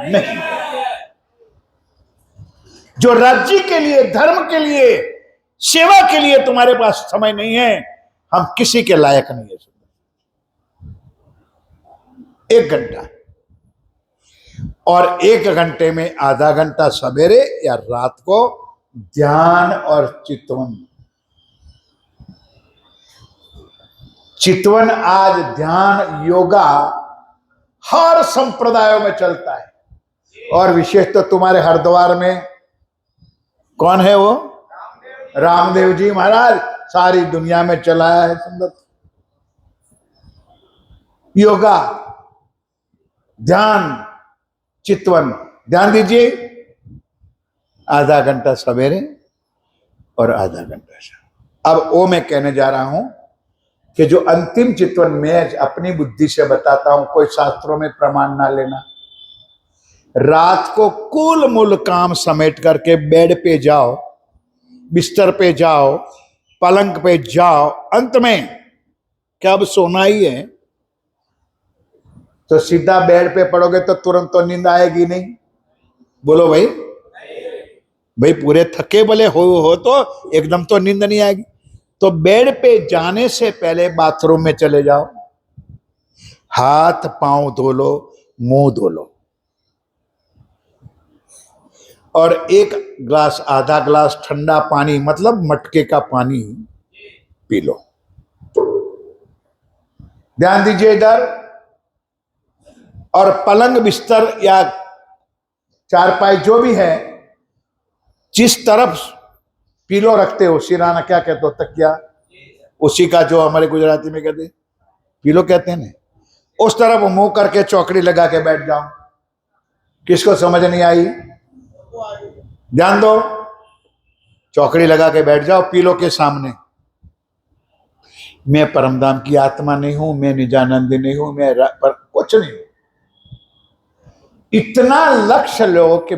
नहीं है। जो राज्य के लिए, धर्म के लिए, सेवा के लिए तुम्हारे पास समय नहीं है, हम किसी के लायक नहीं है। 1 घंटा, और 1 घंटे में आधा घंटा सवेरे या रात को ध्यान और चितवन। चितवन आज ध्यान योगा हर संप्रदायों में चलता है, और विशेष तो तुम्हारे हरिद्वार में कौन है वो? रामदेव जी महाराज, सारी दुनिया में चलाया है सुंदर योगा, ध्यान, चितवन। ध्यान दीजिए, आधा घंटा सवेरे और आधा घंटा शाम। अब वो मैं कहने जा रहा हूं कि जो अंतिम चितवन मैं अपनी बुद्धि से बताता हूं, कोई शास्त्रों में प्रमाण ना लेना। रात को कुल मूल काम समेट करके बेड पे जाओ, बिस्तर पे जाओ, पलंग पे जाओ, अंत में क्या अब सोना ही है, तो सीधा बेड पे पड़ोगे तो तुरंत तो नींद आएगी नहीं। बोलो भाई, भाई पूरे थके भले हो तो एकदम तो नींद नहीं आएगी। तो बेड पे जाने से पहले बाथरूम में चले जाओ, हाथ पांव धो लो, मुंह धो लो, और 1 ग्लास आधा ग्लास ठंडा पानी, मतलब मटके का पानी पी लो। ध्यान दीजिए इधर। और पलंग बिस्तर या चारपाई जो भी है, जिस तरफ पीलो रखते हो, सिराना क्या कहते हो, तकिया, उसी का जो हमारे गुजराती में कहते पीलो कहते हैं ना, उस तरफ मुंह करके चौकड़ी लगा के बैठ जाओ। किसको समझ नहीं आई? ध्यान दो, चौकड़ी लगा के बैठ जाओ पीलो के सामने। मैं परमधाम की आत्मा नहीं हूं, मैं निजानंद नहीं हूं, मैं पर कुछ नहीं हूं। इतना लक्ष्य लो कि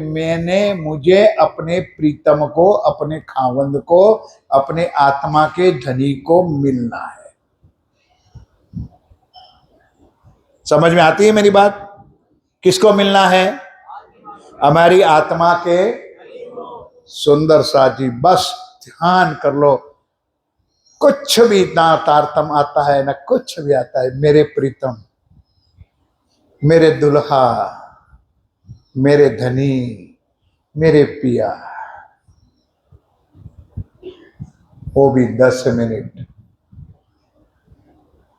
मुझे अपने प्रीतम को, अपने खावंद को, अपने आत्मा के धनी को मिलना है। समझ में आती है मेरी बात? किसको मिलना है? हमारी आत्मा के सुंदर साथी। बस ध्यान कर लो, कुछ भी ना तारतम आता है ना कुछ भी आता है। मेरे प्रीतम, मेरे दुल्हा, मेरे धनी, मेरे पिया, वो भी 10 मिनट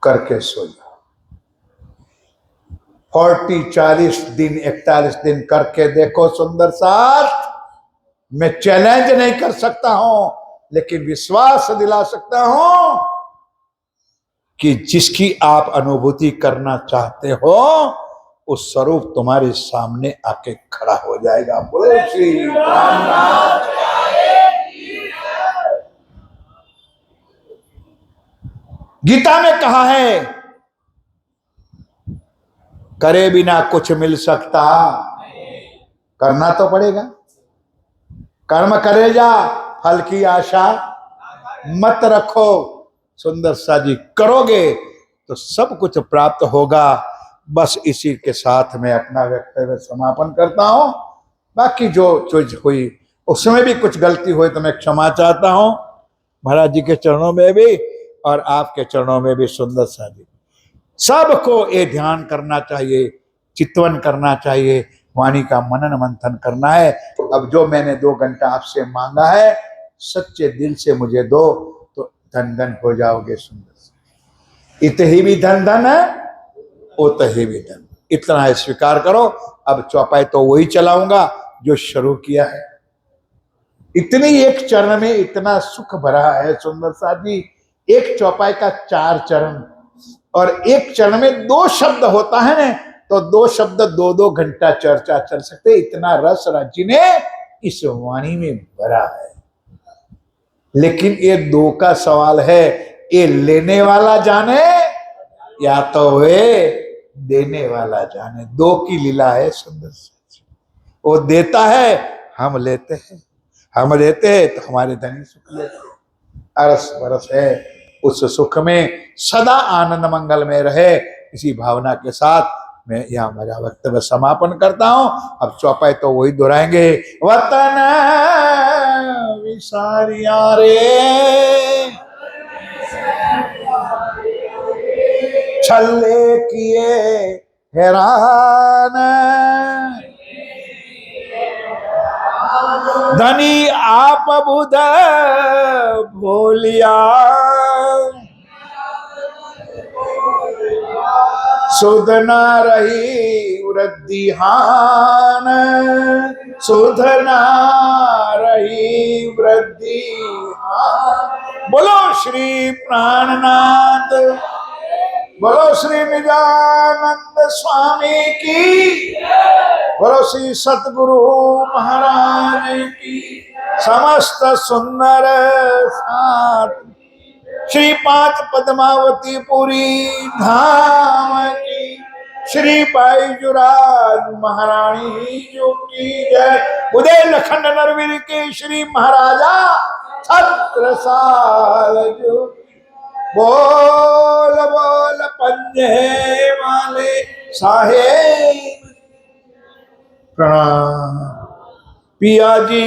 करके सो जाओ। 40, 40 दिन, 41 दिन करके देखो सुंदर साथ। मैं चैलेंज नहीं कर सकता हूं, लेकिन विश्वास दिला सकता हूं कि जिसकी आप अनुभूति करना चाहते हो उस स्वरूप तुम्हारे सामने आके खड़ा हो जाएगा। बोलो श्री राम। गीता में कहा है, करे बिना कुछ मिल सकता, करना तो पड़ेगा। कर्म करे जा, फल की आशा मत रखो। सुंदर सा जी, करोगे तो सब कुछ प्राप्त होगा। बस इसी के साथ मैं अपना वक्तव्य समापन करता हूं। बाकी जो चीज हुई उसमें भी कुछ गलती हुई तो मैं क्षमा चाहता हूं, महाराज जी के चरणों में भी और आपके चरणों में भी। सुंदर सा जी, सबको ये ध्यान करना चाहिए, चितवन करना चाहिए, वाणी का मनन मंथन करना है। अब जो मैंने 2 घंटा आपसे मांगा है, सच्चे दिल से मुझे दो तो धन धन हो जाओगे। सुंदर से इत ही भी धन धन है, उत ही भी धन। इतना है, स्वीकार करो। अब चौपाई तो वही चलाऊंगा जो शुरू किया है। इतनी एक चरण में इतना सुख भरा है सुंदर सा जी। एक चौपाई का 4 चरण और एक चरण में 2 शब्द होता है ना, तो 2 शब्द 2-2 घंटा चर्चा चल सकते। इतना रस राज्य ने इस वाणी में भरा है। लेकिन ये 2 का सवाल है, ये लेने वाला जाने या तो वे देने वाला जाने। 2 की लीला है सुंदर सी। वो देता है, हम लेते हैं, हम देते हैं तो हमारे धनी सुख लेते हैं। अरस बरस है, उस सुख में सदा आनंद मंगल में रहे, इसी भावना के साथ मैं यहाँ मेरा वक्तव्य समापन करता हूं। अब चौपाई तो वही दोहराएंगे, वतन विसारिया रे छल्ले किए हैरान, धनी आप बुध भोलिया, सुध न रही वृद्धिहान, सुध न रही वृद्धिहान। बोलो श्री प्राणनाथ, बोलो श्री निजानंद स्वामी की, बोलो श्री सतगुरु महाराज की, समस्त सुंदर साथ श्री 5 पद्मावती पुरी धाम की, श्री बाईजुराज महारानी जो की जय। उदय लखंड नरवीर के श्री महाराजा छत्रसाल जो। बोल बोल पंजे वाले साहेब प्रणाम। पिया जी